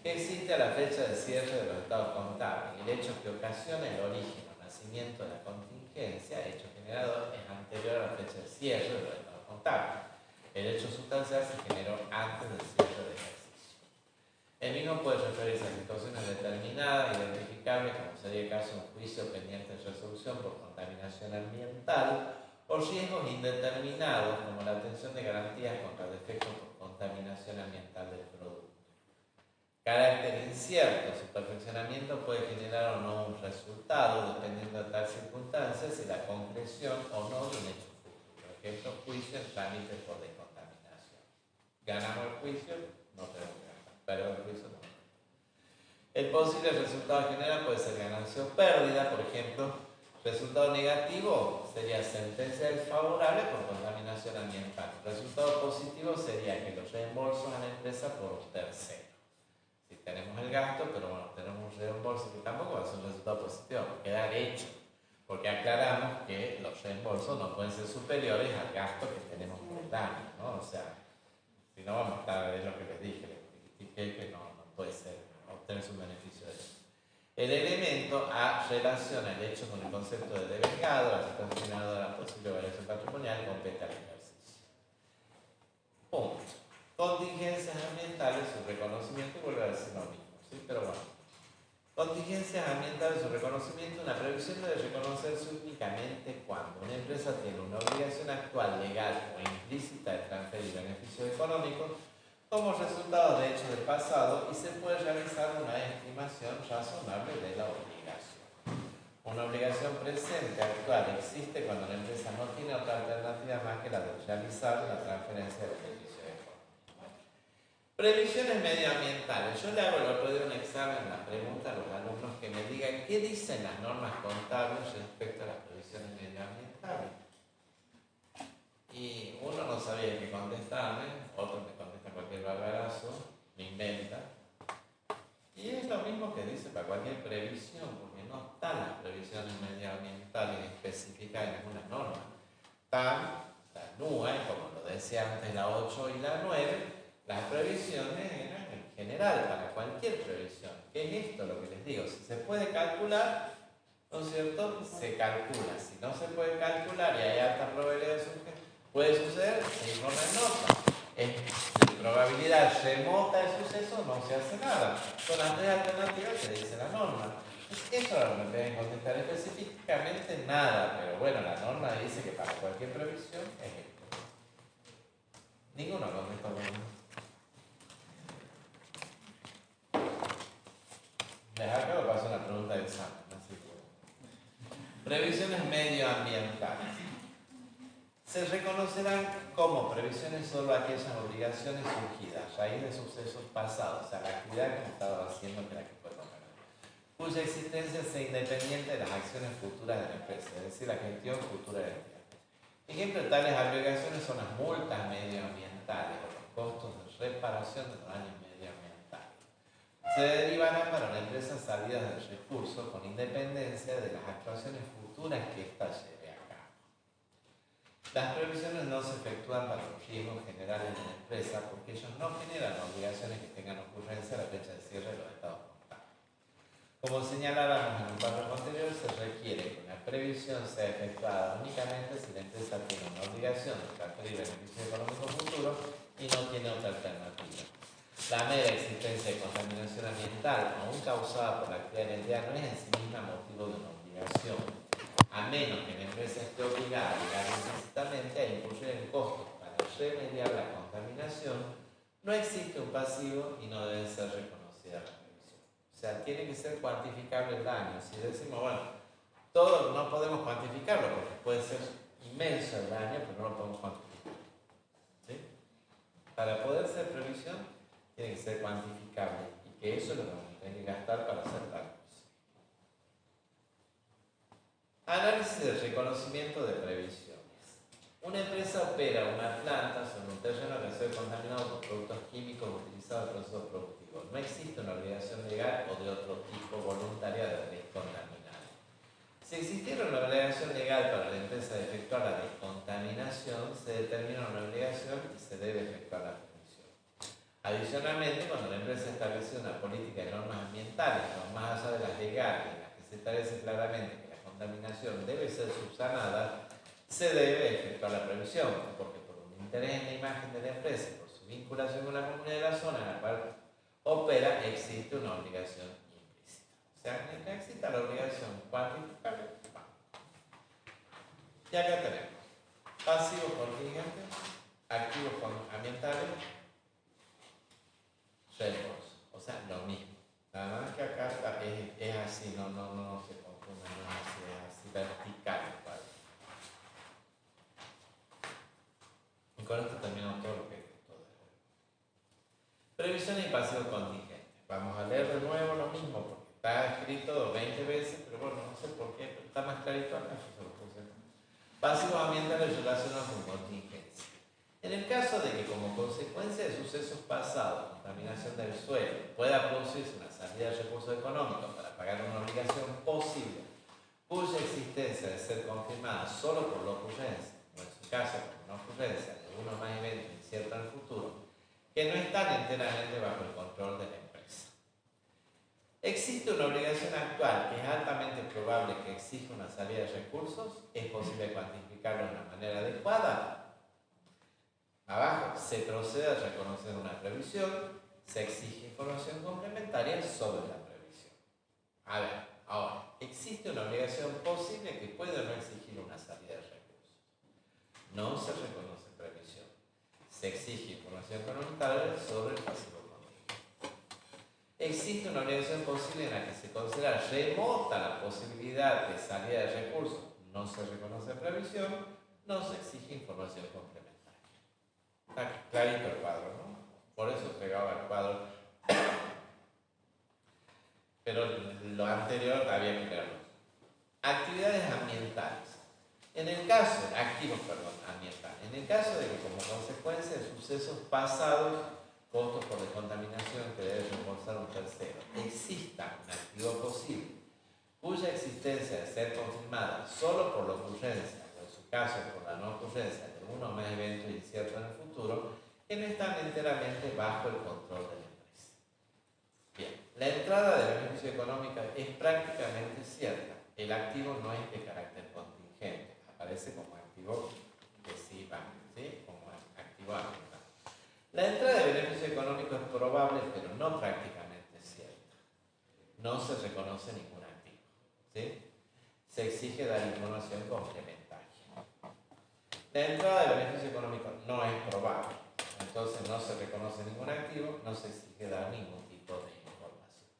que existe a la fecha de cierre de los estados contables. El hecho que ocasiona el origen o nacimiento de la contingencia, hecho generador, es anterior a la fecha de cierre de los estados contables. El hecho sustancial se generó antes del cierre del ejercicio. El mismo puede referirse a situaciones determinadas, identificables, como sería el caso de un juicio pendiente de resolución por contaminación ambiental, o riesgos indeterminados, como la atención de garantías contra defectos por contaminación ambiental del producto. Carácter incierto, su perfeccionamiento puede generar o no un resultado, dependiendo de tal circunstancia, si la concreción o no de un hecho futuro. Por ejemplo, juicio en trámite por descontaminación. Ganamos el juicio, no tenemos que ganar, pero el juicio no. El posible resultado general puede ser ganancia o pérdida, por ejemplo. Resultado negativo sería sentencia desfavorable por contaminación ambiental. Resultado positivo sería que los reembolsos a la empresa por un tercero. Si tenemos el gasto, pero bueno, tenemos un reembolso que tampoco va a ser un resultado positivo, va a quedar hecho. Porque aclaramos que los reembolsos no pueden ser superiores al gasto que tenemos por el daño, ¿no? O sea, si no vamos a estar, es lo que les dije, que no puede ser obtener un beneficio de eso. El elemento A relaciona el hecho con el concepto de devengado, la situación generadora de la posible variación patrimonial, compete al ejercicio. Punto. Contingencias ambientales, su reconocimiento, y vuelve a decir lo mismo, ¿sí? Pero bueno. Contingencias ambientales, su reconocimiento, una previsión debe reconocerse únicamente cuando una empresa tiene una obligación actual, legal o implícita de transferir beneficios económicos como resultado de hechos del pasado y se puede realizar una estimación razonable de la obligación. Una obligación presente, actual, existe cuando la empresa no tiene otra alternativa más que la de realizar la transferencia de beneficios económicos. Previsiones medioambientales. Yo le hago el otro día un examen, la pregunta a los alumnos que me digan qué dicen las normas contables respecto a las previsiones medioambientales. Y uno no sabía qué contestarme, otro me contesta cualquier barbarazo, me inventa. Y es lo mismo que dice para cualquier previsión, porque no están las previsiones medioambientales especificadas en ninguna norma. Están las NUE, como lo decía antes la 8 y la 9, las previsiones eran en general, para cualquier previsión. ¿Qué es esto lo que les digo? Si se puede calcular, ¿no es cierto? Se calcula. Si no se puede calcular y hay alta probabilidad de sujeto, puede suceder, se informa en nota. En probabilidad remota de suceso no se hace nada. Son las tres alternativas que dice la norma. Eso no me deben contestar específicamente nada, pero bueno, la norma dice que para cualquier previsión es esto. Ninguno contesta lo mismo. Les acabo de pasar una pregunta de examen, así que... Previsiones medioambientales. Se reconocerán como previsiones solo aquellas obligaciones surgidas a raíz de sucesos pasados, o sea, la actividad que hemos estado haciendo que la que fue tomada, cuya existencia sea independiente de las acciones futuras de la empresa, es decir, la gestión futura de la empresa. Ejemplo de tales obligaciones son las multas medioambientales o los costos de reparación de los daños medioambientales. Se derivarán para una empresa salidas del recurso con independencia de las actuaciones futuras que ésta lleve a cabo. Las previsiones no se efectúan para los riesgos generales de la empresa porque ellos no generan obligaciones que tengan ocurrencia a la fecha de cierre de los estados contables. Como señalábamos en un párrafo anterior, se requiere que una previsión sea efectuada únicamente si la empresa tiene una obligación de transferir beneficios económicos futuros y no tiene otra alternativa. La mera existencia de contaminación ambiental, aún causada por la actividad del no es en sí misma motivo de una obligación, a menos que la empresa esté obligada explícitamente a incurrir en costos para remediar la contaminación, no existe un pasivo y no debe ser reconocida la previsión. O sea, tiene que ser cuantificable el daño. Si decimos, bueno, todo no podemos cuantificarlo porque puede ser inmenso el daño, pero no lo podemos cuantificar. ¿Sí? Para poder ser previsión, tiene que ser cuantificable y que eso es lo que vamos a tener que gastar para hacer tal. de reconocimiento de previsiones. Una empresa opera una planta sobre un terreno que ha sido contaminado por productos químicos utilizados en el proceso productivo. No existe una obligación legal o de otro tipo voluntaria de descontaminar. Si existiera una obligación legal para la empresa de efectuar la descontaminación, se determina una obligación y se debe efectuar la prevención. Adicionalmente, cuando la empresa establece una política de normas ambientales, que van más allá de las legales, en las que se establece claramente que la contaminación debe ser subsanada, se debe efectuar la previsión, porque por un interés en la imagen de la empresa y por su vinculación con la comunidad de la zona en la cual opera, existe una obligación implícita. O sea, que exista la obligación cuantificable. Y acá tenemos pasivos contingentes, activos ambientales, reembolso. O sea, lo mismo. Nada más que acá es así, no se confunda, no es así vertical. ¿Vale? Y con esto terminamos todo lo que es todo. Previsiones y pasivos contingentes. Vamos a leer de nuevo lo mismo, porque está escrito 20 veces, pero bueno, no sé por qué, pero está más clarito acá, yo se lo puse. Pasivos ambientales relacionados con contingencia. En el caso de que como consecuencia de sucesos pasados, contaminación del suelo, pueda producirse una salida de recursos económicos para pagar una obligación posible, cuya existencia debe ser confirmada solo por la ocurrencia, o en su caso por una ocurrencia de uno o más eventos inciertos en el futuro, que no están enteramente bajo el control de la empresa. ¿Existe una obligación actual que es altamente probable que exija una salida de recursos? ¿Es posible cuantificarlo de una manera adecuada? Abajo, se procede a reconocer una previsión, se exige información complementaria sobre la previsión. A ver, ahora, ¿existe una obligación posible que puede o no exigir una salida de recursos? No se reconoce previsión. Se exige información complementaria sobre el pasivo contingente. ¿Existe una obligación posible en la que se considera remota la posibilidad de salida de recursos? No se reconoce previsión, no se exige información complementaria. Está clarito el cuadro, ¿no? Por eso pegaba el cuadro. Pero lo anterior había que leerlo. Actividades ambientales. En el caso, ambientales. En el caso de que como consecuencia de sucesos pasados, costos por descontaminación que debe reembolsar un tercero, exista un activo posible, cuya existencia debe ser confirmada solo por la ocurrencia, o en su caso por la no ocurrencia de uno o más eventos inciertos en el futuro, que no están enteramente bajo el control de la empresa. Bien, la entrada de beneficio económico es prácticamente cierta. El activo no es de carácter contingente, aparece como activo que sí va, ¿sí? Como activo ambiental. La entrada de beneficio económico es probable, pero no prácticamente cierta. No se reconoce ningún activo, ¿sí? Se exige dar información complementaria. La entrada de beneficio económico no es probable, entonces no se reconoce ningún activo, no se exige dar ningún tipo de información.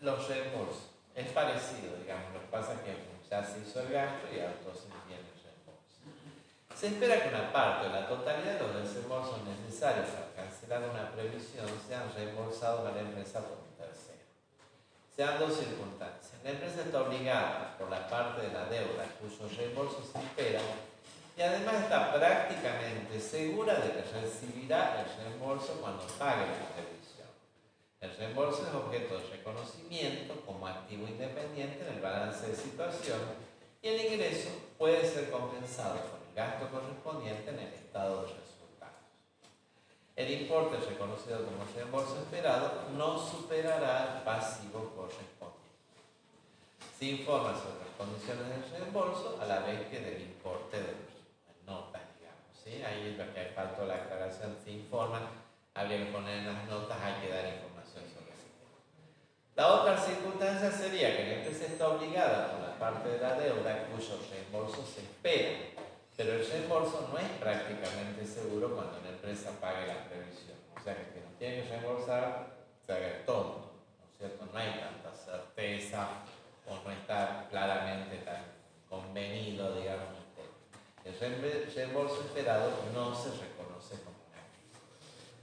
Los reembolsos es parecido, digamos, lo que pasa es que ya se hizo el gasto y entonces viene el reembolso. Se espera que una parte o la totalidad de los desembolsos necesarios para cancelar una previsión sean reembolsados a la empresa por un tercero. Se dan dos circunstancias. La empresa está obligada por la parte de la deuda cuyo reembolso se espera y además está prácticamente segura de que recibirá el reembolso cuando pague la previsión. El reembolso es objeto de reconocimiento como activo independiente en el balance de situación y el ingreso puede ser compensado con el gasto correspondiente en el estado de resultados. El importe reconocido como reembolso esperado no superará el pasivo correspondiente. Se informa sobre las condiciones del reembolso a la vez que del importe de las notas, digamos, ¿sí? Ahí es lo que faltó la aclaración, se informa, habría que poner en las notas, hay que dar información sobre ese tema. La otra circunstancia sería que la empresa está obligada por la parte de la deuda cuyo reembolso se espera, pero el reembolso no es prácticamente seguro cuando la empresa pague la previsión. O sea que el que nos tiene que reembolsar se haga tonto, ¿no es cierto? No hay tanta certeza o no está claramente tan convenido, digamos. El reembolso esperado no se reconoce como un activo.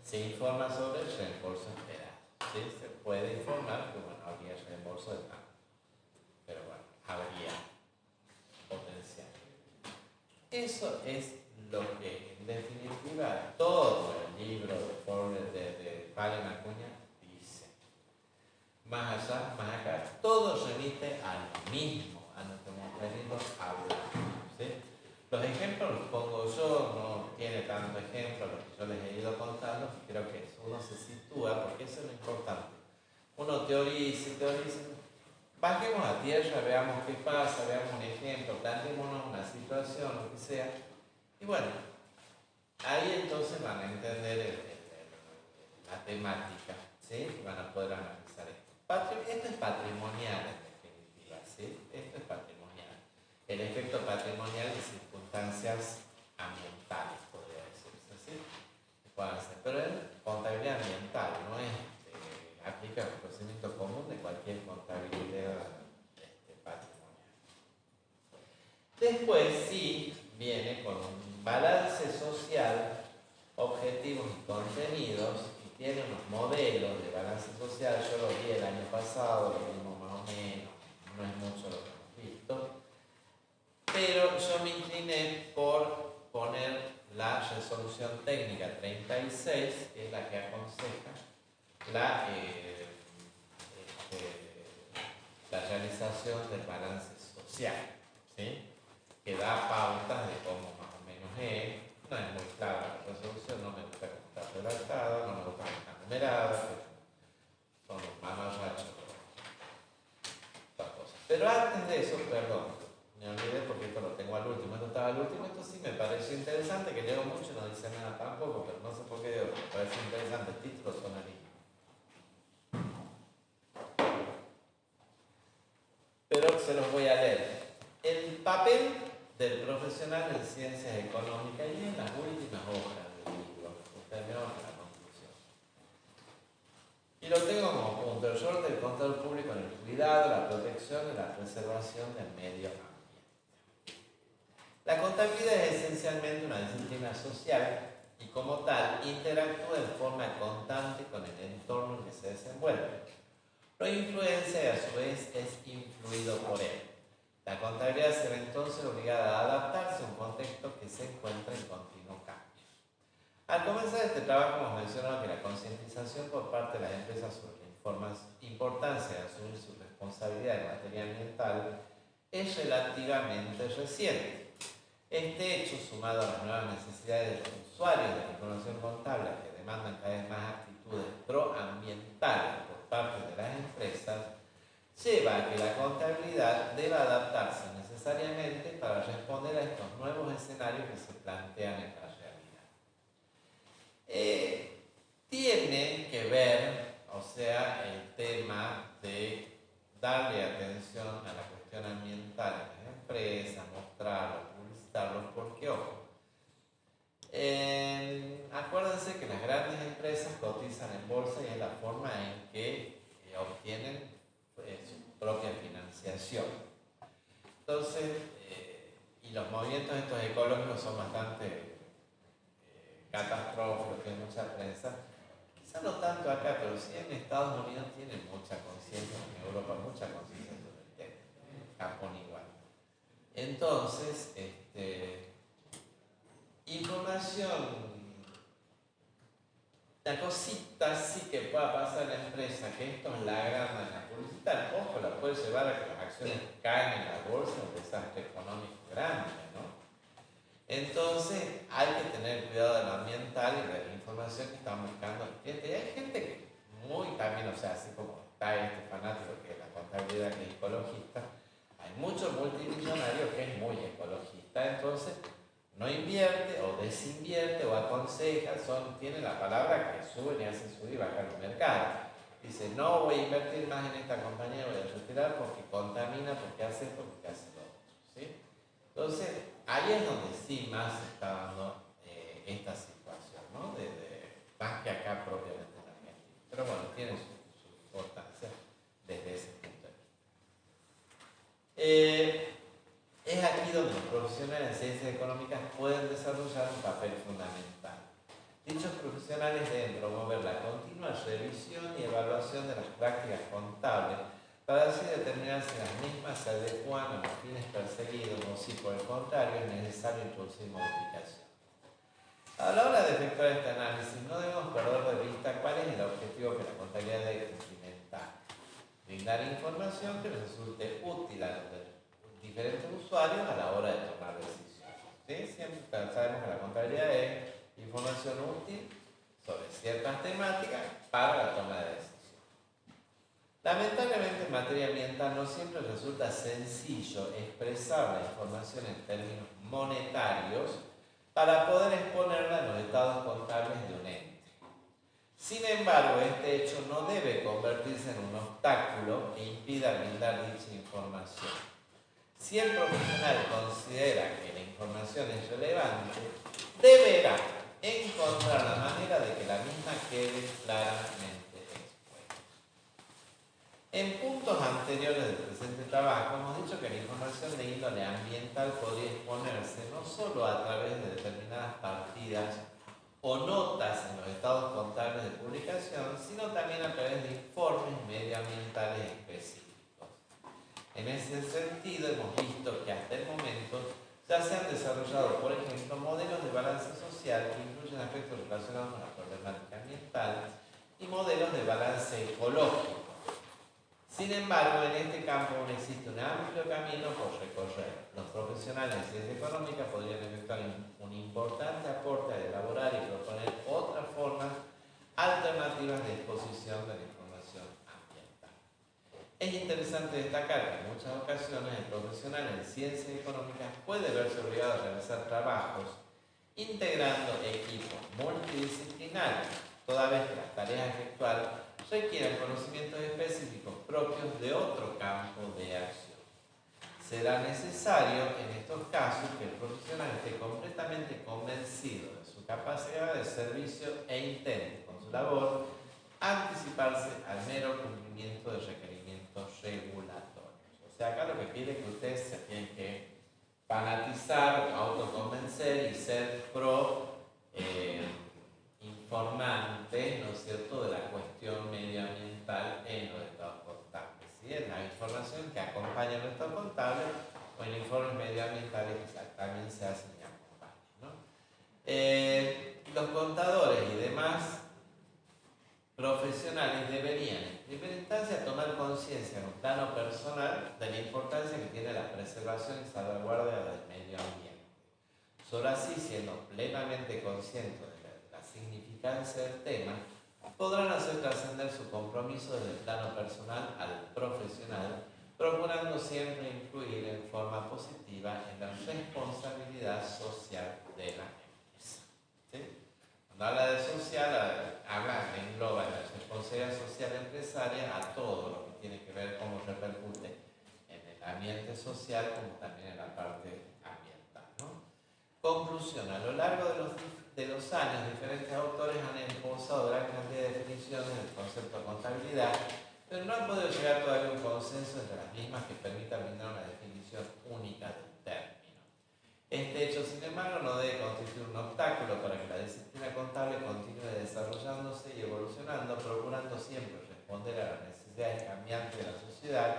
Se informa sobre el reembolso esperado. ¿Sí? Se puede informar que bueno, habría reembolso de pago. Eso es lo que, en definitiva, todo el libro de Palen Acuña dice. Más allá, más acá, todo remite a lo mismo, a lo que hemos venido hablando, ¿sí? Los ejemplos los pongo yo, no tiene tanto ejemplo los que yo les he ido contando, creo que uno se sitúa, porque eso es lo importante. Uno teoriza, bajemos a tierra, veamos qué pasa, veamos un ejemplo, planteémonos una situación, lo que sea, y bueno, ahí entonces van a entender la temática, ¿sí? Van a poder analizar esto. Esto es patrimonial en definitiva, ¿sí? Esto es patrimonial. El efecto patrimonial de circunstancias ambientales, podría decirse, ¿sí? Pueden ser, pero es contabilidad ambiental, no es aplica el procedimiento común de cualquier contabilidad patrimonial. Después sí viene con un balance social, objetivos y contenidos, y tiene unos modelos de balance social. Yo lo vi el año pasado, lo vimos más o menos, no es mucho lo que hemos visto, pero yo me incliné por poner la resolución técnica 36, que es la que aconseja la realización del balance social, ¿sí? Que da pautas de cómo más o menos es. No es muy clara la resolución, no me gusta cómo está redactada, no me gusta cómo está numerada, son mamarrachos estas cosas. Pero antes de eso, perdón, me olvidé porque esto lo tengo al último, esto estaba al último, esto sí me pareció interesante, que leo mucho y no dice nada tampoco, pero no sé por qué me parece interesante, el título suena lindo. Pero se los voy a leer. El papel del profesional en ciencias económicas, y en las últimas hojas del libro, ustedes me van a la conclusión. Y lo tengo como punto: el rol del contador público en el cuidado, la protección y la preservación del medio ambiente. La contabilidad es esencialmente una disciplina social y, como tal, interactúa en forma constante con el entorno en que se desenvuelve. Lo influencia y a su vez es influido por él. La contabilidad se ve entonces obligada a adaptarse a un contexto que se encuentra en continuo cambio. Al comenzar este trabajo hemos mencionado que la concientización por parte de las empresas sobre la importancia de asumir su responsabilidad en materia ambiental es relativamente reciente. Este hecho, sumado a las nuevas necesidades de los usuarios de la información contable, que demandan cada vez más actitudes proambientales por parte de las empresas, lleva a que la contabilidad deba adaptarse necesariamente para responder a estos nuevos escenarios que se plantean en la realidad. Tiene que ver, o sea, el tema de darle atención a la cuestión ambiental en las empresas, mostrarlo, publicitarlo, porque, ojo, acuérdense que las grandes empresas cotizan en bolsa y es la forma en que obtienen su propia financiación. Entonces, y los movimientos estos ecológicos son bastante catastróficos, tienen mucha prensa. Quizá no tanto acá, pero sí en Estados Unidos tienen mucha conciencia, en Europa mucha conciencia sobre el tema, en Japón igual. Entonces, información, la cosita sí que pueda pasar en la empresa, que estos la agarran a publicitar, ojo, la puede llevar a que las acciones caigan en la bolsa, un desastre económico grande, ¿no? Entonces hay que tener cuidado de lo ambiental y de la información que están buscando los clientes. Y hay gente que muy también, o sea, así como está este fanático que es la contabilidad, que es ecologista, hay muchos multimillonarios que es muy ecologista, entonces no invierte o desinvierte o aconseja, tiene la palabra que suben y hacen subir y bajar el mercado. Dice, no voy a invertir más en esta compañía, voy a retirar porque contamina, porque hace esto, porque hace lo otro, ¿sí? Entonces, ahí es donde sí más se está dando esta situación, ¿no? Más que acá propiamente en Argentina. Pero bueno, tiene su importancia desde ese punto de vista. Es aquí donde los profesionales en ciencias económicas pueden desarrollar un papel fundamental. Dichos profesionales deben promover la continua revisión y evaluación de las prácticas contables para así determinar si las mismas se adecúan a los fines perseguidos o si por el contrario es necesario introducir modificaciones. A la hora de efectuar este análisis no debemos perder de vista cuál es el objetivo que la contabilidad debe cumplimentar. Brindar información que resulte útil a los diferentes usuarios a la hora de tomar decisiones. ¿Sí? Siempre sabemos que la contabilidad es información útil sobre ciertas temáticas para la toma de decisiones. Lamentablemente en materia ambiental no siempre resulta sencillo expresar la información en términos monetarios para poder exponerla en los estados contables de un ente. Sin embargo, este hecho no debe convertirse en un obstáculo que impida brindar dicha información. Si el profesional considera que la información es relevante, deberá encontrar la manera de que la misma quede claramente expuesta. En puntos anteriores del presente trabajo hemos dicho que la información de índole ambiental podría exponerse no solo a través de determinadas partidas o notas en los estados contables de publicación, sino también a través de informes medioambientales específicos. En ese sentido, hemos visto que hasta el momento ya se han desarrollado, por ejemplo, modelos de balance social que incluyen aspectos relacionados con la problemática ambiental y modelos de balance ecológico. Sin embargo, en este campo aún existe un amplio camino por recorrer. Los profesionales de ciencia económica podrían efectuar un importante aporte a elaborar y proponer otras formas alternativas de exposición de la información ambiental. Es interesante destacar que en muchas ocasiones el profesional en ciencias económicas puede verse obligado a realizar trabajos integrando equipos multidisciplinarios, toda vez que las tareas a efectuar requieren conocimientos específicos propios de otro campo de acción. Será necesario en estos casos que el profesional esté completamente convencido de su capacidad de servicio e intente con su labor anticiparse al mero cumplimiento de requerimientos regulatorios. O sea, acá lo que pide es que ustedes se tienen que fanatizar, autoconvencer y ser informante, ¿no es cierto?, de la cuestión medioambiental en los estados contables. ¿Sí? En la información que acompaña los estados contables o en informes medioambientales que también se hacen y acompañan, ¿no? Los contadores y demás profesionales deberían, en primera instancia, tomar conciencia en un plano personal de la importancia que tiene la preservación y salvaguardia del medio ambiente. Solo así, siendo plenamente conscientes de la significancia del tema, podrán hacer trascender su compromiso desde el plano personal al profesional, procurando siempre influir en forma positiva en la responsabilidad social de la empresa. ¿Sí? Cuando habla de social, engloba la responsabilidad social empresaria a todo lo que tiene que ver cómo repercute en el ambiente social como también en la parte ambiental, ¿no? Conclusión: a lo largo de los años, diferentes autores han impulsado gran cantidad de definiciones del concepto de contabilidad, pero no han podido llegar todavía a un consenso entre las mismas que permita brindar una definición única del término. Este hecho, sin embargo, no debe constituir un obstáculo para que la disciplina contable continúe desarrollándose y evolucionando, procurando siempre responder a las necesidades cambiantes de la sociedad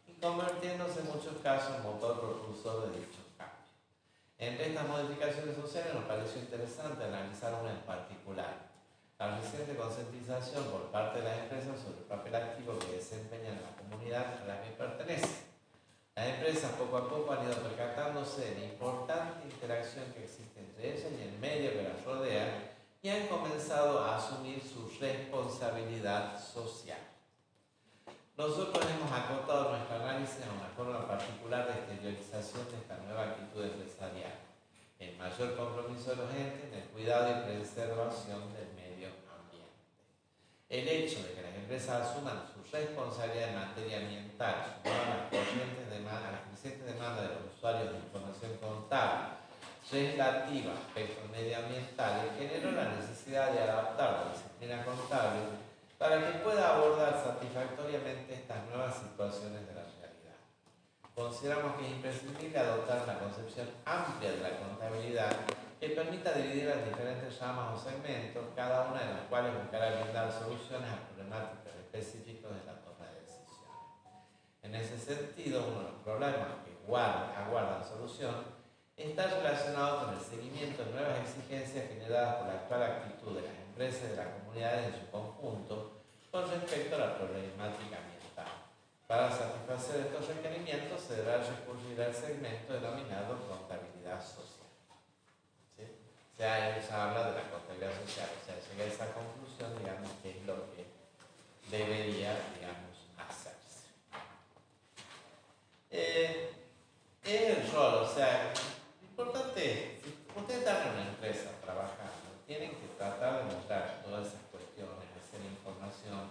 y convirtiéndose en muchos casos en motor propulsor de dichos cambios. Entre estas modificaciones sociales nos pareció interesante analizar una en particular: la reciente concientización por parte de las empresas sobre el papel activo que desempeñan en la comunidad a la que pertenecen. Las empresas poco a poco han ido percatándose de la importante interacción que existe entre ellas y el medio que las rodea y han comenzado a asumir su responsabilidad social. Nosotros hemos acotado nuestro análisis a una forma particular de exteriorización de esta nueva actitud empresarial, el mayor compromiso de los entes en el cuidado y preservación del medio ambiente. El hecho de que las empresas asuman su responsabilidad en materia ambiental, sumado a las crecientes demandas de los usuarios de información contable relativa a aspectos medioambientales, generó la necesidad de adaptar la disciplina contable para que pueda abordar satisfactoriamente estas nuevas situaciones de la realidad. Consideramos que es imprescindible adoptar una concepción amplia de la contabilidad que permita dividir las diferentes ramas o segmentos, cada una de las cuales buscará brindar soluciones a problemáticas específicas de la toma de decisiones. En ese sentido, uno de los problemas que aguardan solución está relacionado con el seguimiento de nuevas exigencias generadas por la actual actitud de las empresas y de las comunidades en su conjunto con respecto a la problemática ambiental. Para satisfacer estos requerimientos se deberá recurrir al segmento denominado contabilidad social. ¿Sí? O sea, él habla de la contabilidad social, o sea, llega a esa conclusión, digamos, que es lo que debería, digamos, hacerse. El rol, o sea, lo importante es, si ustedes están en una empresa trabajando, tienen que tratar de mostrar todas esas cuestiones, hacer información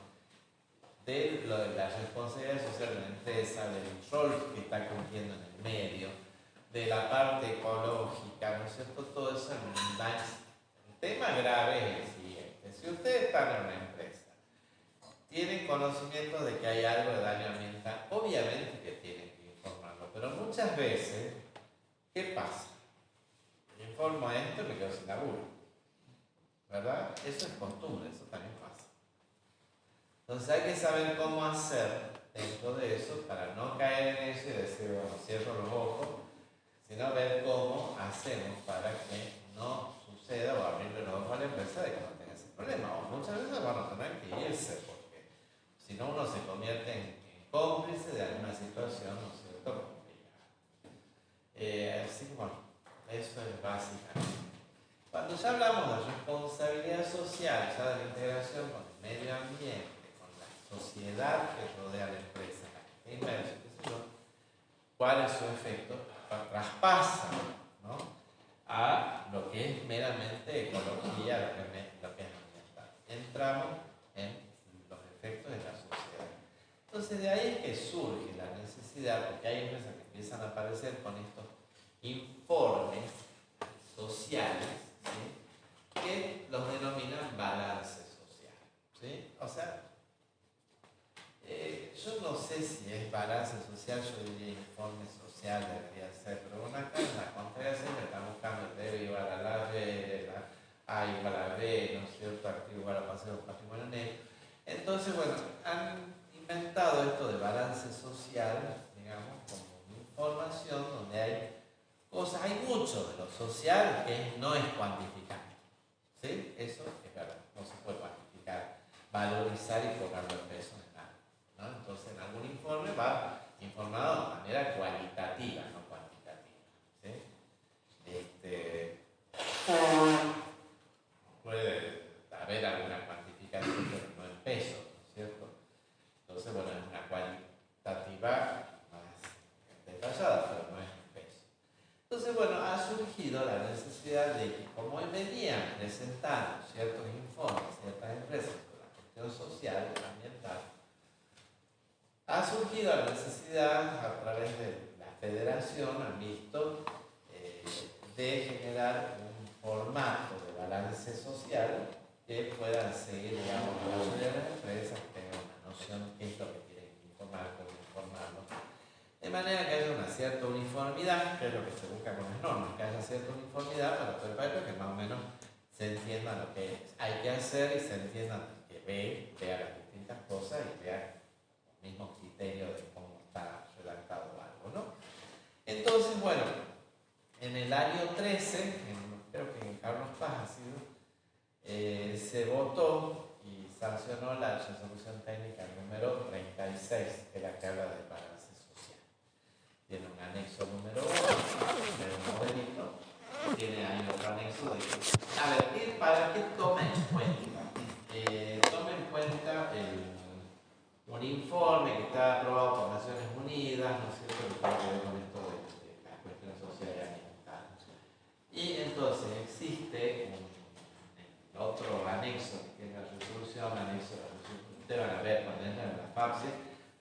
de la responsabilidad social de la empresa, del rol que está cumpliendo en el medio, de la parte ecológica, ¿no es cierto? Todo eso el tema grave es el siguiente. Si ustedes están en una empresa, tienen conocimiento de que hay algo de daño ambiental, obviamente que tienen que informarlo, pero muchas veces, ¿qué pasa? Informo esto y me quedo sin laburo, ¿verdad? Eso es costumbre, eso también pasa. Entonces hay que saber cómo hacer dentro de eso para no caer en eso y decir, bueno, cierro los ojos, sino ver cómo hacemos para que no suceda o abrirle los ojos a la empresa de que no tenga ese problema. O muchas veces van a tener que irse, porque si no uno se convierte en cómplice de alguna situación, ¿no es cierto? Complicada. Así que bueno, eso es básicamente. Cuando ya hablamos de responsabilidad social, ya de la integración con el medio ambiente, con la sociedad que rodea a la empresa, qué sé yo, ¿cuál es su efecto? Traspasa, ¿no?, a lo que es meramente ecología, lo que es ambiental. Entramos en los efectos de la sociedad. Entonces de ahí es que surge la necesidad, porque hay empresas que empiezan a aparecer con estos informes sociales, ¿sí?, que los denominan balance social, ¿sí? O sea, yo no sé si es balance social, yo diría informe social debería ser, pero bueno, acá en la contabilidad siempre están buscando el debe igual a la B, la A igual a B, ¿no es cierto?, activo igual a pasivo, patrimonio neto. Entonces, bueno, han inventado esto de balance social, digamos, como información donde hay cosas, hay mucho de lo social que no es cuantificable, ¿sí? Eso es verdad, no se puede cuantificar, valorizar y ponerlo en peso en nada, ¿no? Entonces en algún informe va informado de manera cualitativa, no cuantitativa, ¿sí? Puede haber alguna cuantificación, pero no en peso, ¿no es cierto? Entonces, bueno, es una cualitativa más detallada, pero no es en peso. Entonces, bueno, ha surgido la necesidad de que, como venían presentando ciertos informes, ciertas empresas con la cuestión social y ambiental, ha surgido la necesidad, a través de la federación, han visto, de generar un formato de balance social que puedan seguir, digamos, la mayoría de las empresas, que tengan una noción de qué es lo que quieren informar, cómo informarlo. De manera que haya una cierta uniformidad, que es lo que se busca con las normas, que haya cierta uniformidad para todo el país, que más o menos se entienda lo que hay que hacer y se entienda que vea las distintas cosas y vea los mismos criterios de cómo está redactado algo, ¿no? Entonces, bueno, en el año 13, creo que en Carlos Paz ha sido, se votó y sancionó la resolución técnica número 36, que es la que habla del balance social. Tiene un anexo número 1, tiene un modelito, tiene ahí otro anexo de que, a ver, para que tome en cuenta un informe que está aprobado por Naciones Unidas, ¿no es cierto?, que tiene que ver con esto de las cuestiones sociales y ambientales. Y entonces existe otro anexo que tiene la resolución, ustedes van a ver cuando entran en la FAPSE,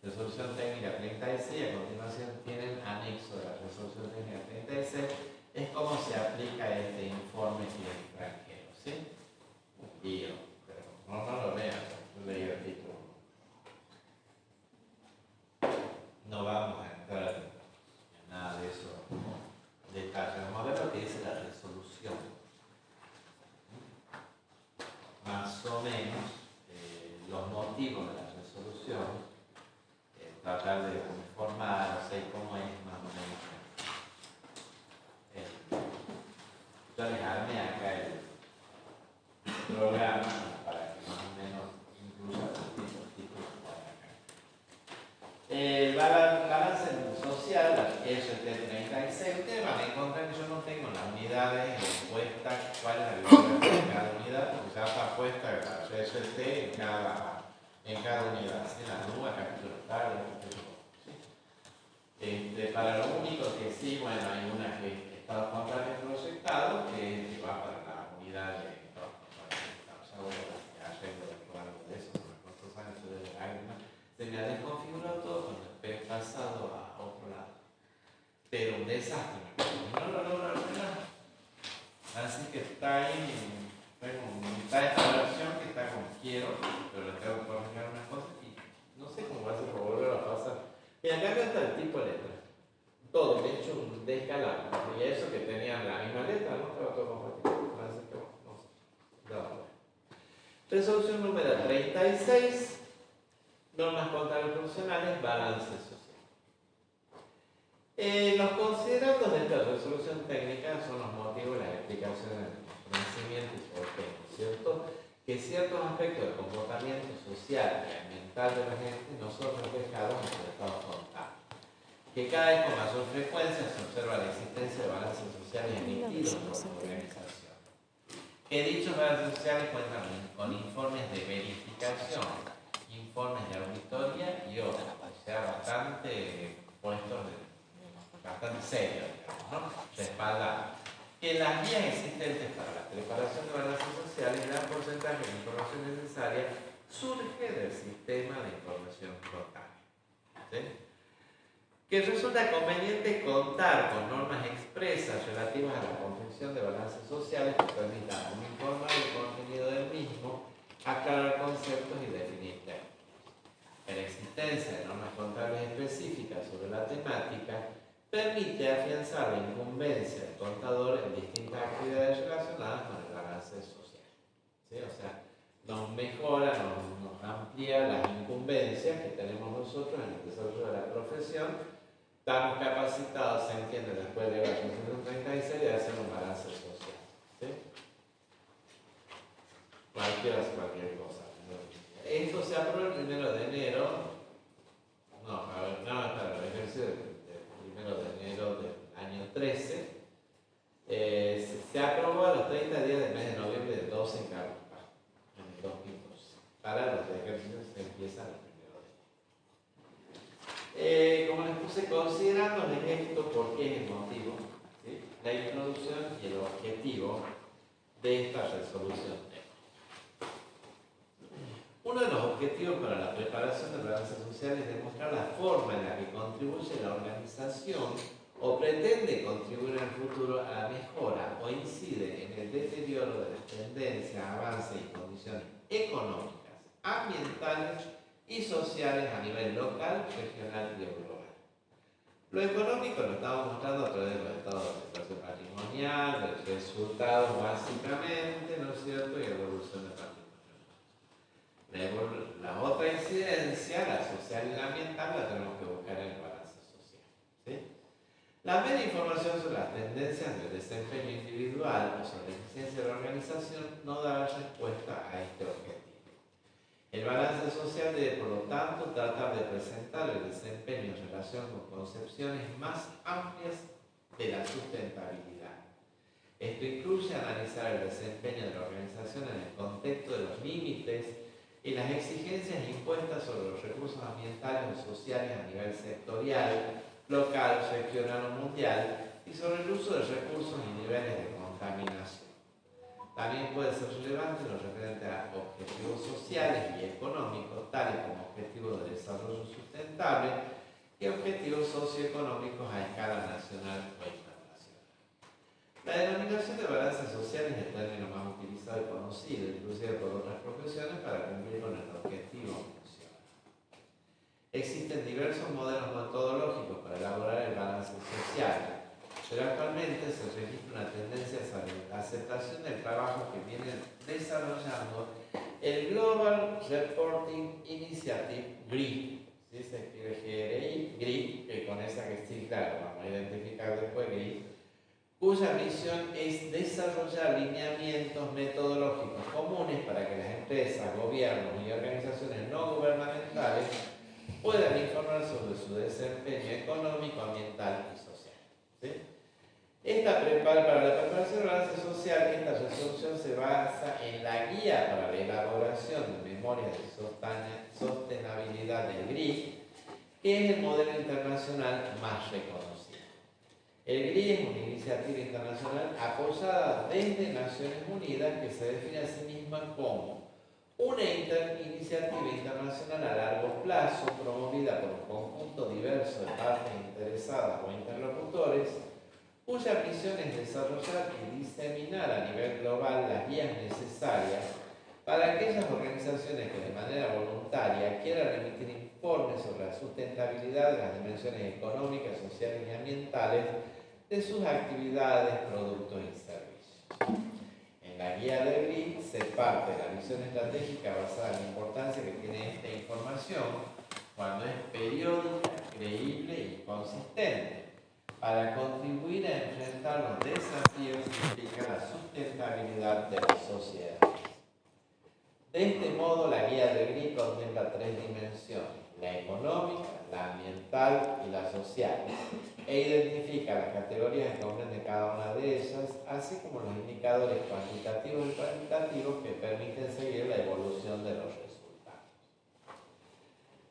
resolución técnica 36, y a continuación tienen anexo de la resolución técnica 36, es cómo se aplica este informe extranjero, ¿sí? Un lío, pero no lo vean, yo leí el título. No vamos a entrar en nada de eso, detalles. Vamos a ver lo que dice la resolución. Más o menos los motivos de la resolución, tratar de Yo les armé acá el programa para que más o menos incluya los tipos de acá. El balance social, eso es del 36. Ustedes van a encontrar que yo no tengo las unidades puestas, cuál es la bibliografía de cada unidad, porque ya está puesta la RST en cada unidad. ¿Sí? La NUA, capítulo tal, para lo único que sí, bueno, hay una que está contrario proyectado, que va para la unidad de de eso, cuántos años se me ha desconfigurado todo cuando he pasado a otro lado. Pero un desastre, no lo logro arreglar. Así que está ahí, está esta versión que está como quiero, pero le tengo que poner unas cosas y no sé cómo va a ser para volver a pasar. Y acá está el tipo de letra. Todo hecho un descalabro. Y eso que tenían la misma letra, ¿no? Estaba todo compatible. Así que bueno, no sé. No. Resolución número 36. Normas contables profesionales, balance social. Los considerandos de esta resolución técnica son los motivos y las explicaciones del conocimiento y por qué, ¿no es cierto? Que ciertos aspectos del comportamiento social y ambiental de la gente no son reflejados en su estado contable. Que cada vez con mayor frecuencia se observa la existencia de balances sociales emitidos por la organización. Que dichos balances sociales cuentan con informes de verificación, informes de auditoría y otros, o sea, bastante serios, digamos, ¿no? Respaldados. Que las guías existentes para la preparación de balances sociales, gran porcentaje de información necesaria surge del sistema de información contable. ¿Sí? Que resulta conveniente contar con normas expresas relativas a la confección de balances sociales que permitan informar el contenido del mismo, aclarar conceptos y definir términos. La existencia de normas contables específicas sobre la temática permite afianzar la incumbencia del contador en distintas actividades relacionadas con el balance social. ¿Sí? O sea, nos mejora, nos amplía las incumbencias que tenemos nosotros en el desarrollo de la profesión. Estamos capacitados, se entiende, después de la resolución 36 de hacer un balance social. ¿Sí? Cualquier cosa. Esto se aprobó el 1 de enero. Para el ejercicio del 1 de enero del año 13. Se aprobó a los 30 días del mes de noviembre del 12 en Carlos, en el 2012. Para los ejercicios que empiezan el 1 de enero. Como les puse, considerando el esto, ¿por qué es el motivo? ¿Sí? La introducción y el objetivo de esta resolución. Uno de los objetivos para la preparación del balance social es demostrar la forma en la que contribuye la organización o pretende contribuir en el futuro a la mejora o incide en el deterioro de las tendencias, avances y condiciones económicas, ambientales y sociales a nivel local, regional y global. Lo económico lo estamos mostrando a través de los estados de situación patrimonial, de resultados básicamente, ¿no es cierto?, y evolución de patrimonio. La otra incidencia, la social y la ambiental, la tenemos que buscar en el balance social. ¿Sí? La mera información sobre las tendencias del desempeño individual o sobre la eficiencia de la organización no da respuesta a este objetivo. El balance social debe, por lo tanto, tratar de presentar el desempeño en relación con concepciones más amplias de la sustentabilidad. Esto incluye analizar el desempeño de la organización en el contexto de los límites y las exigencias impuestas sobre los recursos ambientales o sociales a nivel sectorial, local, regional o mundial, y sobre el uso de recursos y niveles de contaminación. También puede ser relevante lo referente a objetivos sociales y económicos, tales como objetivos de desarrollo sustentable y objetivos socioeconómicos a escala nacional o internacional. La denominación de balance social es el término más utilizado y conocido, inclusive por otras profesiones, para cumplir con el objetivo mencionado. Existen diversos modelos metodológicos para elaborar el balance social, pero actualmente se registra una tendencia a la aceptación del trabajo que viene desarrollando el Global Reporting Initiative, GRI. ¿Sí? Se escribe GRI, GRI, que con esa que sí, claro, vamos a identificar después GRI, cuya misión es desarrollar lineamientos metodológicos comunes para que las empresas, gobiernos y organizaciones no gubernamentales puedan informar sobre su desempeño económico, ambiental y social. ¿Sí? Para la preparación de la balance social, esta resolución se basa en la guía para la elaboración de memorias de sostenibilidad del GRI, que es el modelo internacional más reconocido. El GRI es una iniciativa internacional apoyada desde Naciones Unidas que se define a sí misma como una iniciativa internacional a largo plazo promovida por un conjunto diverso de partes interesadas o interlocutores, cuya misión es desarrollar y diseminar a nivel global las guías necesarias para aquellas organizaciones que de manera voluntaria quieran emitir informes sobre la sustentabilidad de las dimensiones económicas, sociales y ambientales de sus actividades, productos y servicios. En la guía del GRI se parte de la visión estratégica basada en la importancia que tiene esta información cuando es periódica, creíble y consistente para contribuir a enfrentar los desafíos que implica la sustentabilidad de la sociedad. De este modo, la guía del GRI contempla tres dimensiones: la económica, la ambiental y la social, e identifica las categorías que comprenden cada una de ellas, así como los indicadores cuantitativos y cualitativos que permiten seguir la evolución de los resultados.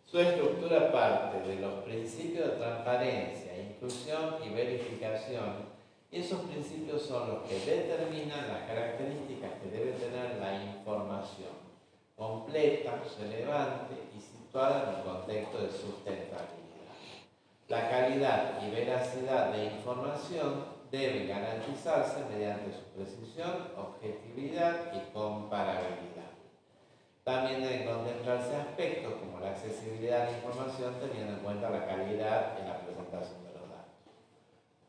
Su estructura parte de los principios de transparencia, inclusión y verificación, y esos principios son los que determinan las características que debe tener la información completa, relevante y situada en un contexto de sustentabilidad. La calidad y veracidad de información deben garantizarse mediante su precisión, objetividad y comparabilidad. También deben contemplarse aspectos como la accesibilidad de la información teniendo en cuenta la calidad en la presentación de los datos.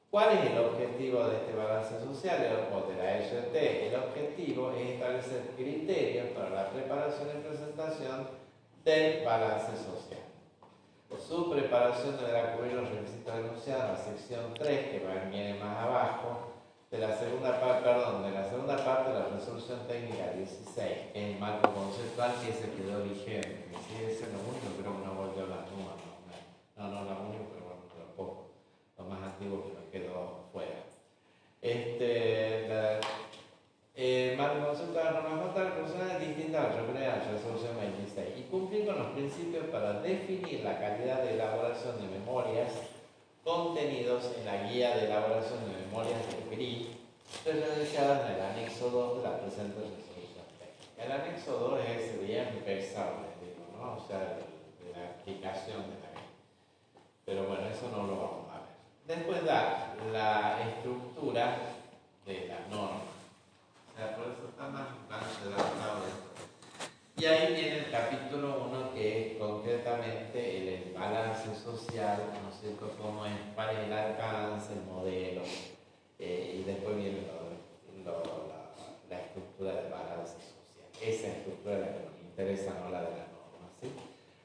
¿Cuál es el objetivo de este balance social o de la EST? El objetivo es establecer criterios para la preparación y presentación del balance social. Su preparación deberá cubrir los requisitos enunciados en la sección 3, que viene más abajo, de la segunda parte de la resolución técnica 16, que es el marco conceptual que se quedó vigente. Sigue siendo único, creo que no volvió a las nuevas. No la único, pero bueno, tampoco. Lo más antiguo que nos quedó fuera. Marco conceptual de las normas contables profesionales distintas a la referida a la resolución 26 y cumplir con los principios para definir la calidad de elaboración de memorias contenidos en la guía de elaboración de memorias del GRI, referenciadas en el anexo 2 de la presente resolución técnica. El anexo 2 sería empezable, ¿no? O sea, de la aplicación de la guía. Pero bueno, eso no lo vamos a ver. Después da la estructura de la norma. O sea, por eso está más adelantado esto. Y ahí viene el capítulo 1, que es concretamente el balance social, ¿no es cierto? Cómo es, cuál es el alcance, el modelo, y después viene la estructura del balance social. Esa estructura es la que nos interesa, no la de las normas, ¿sí?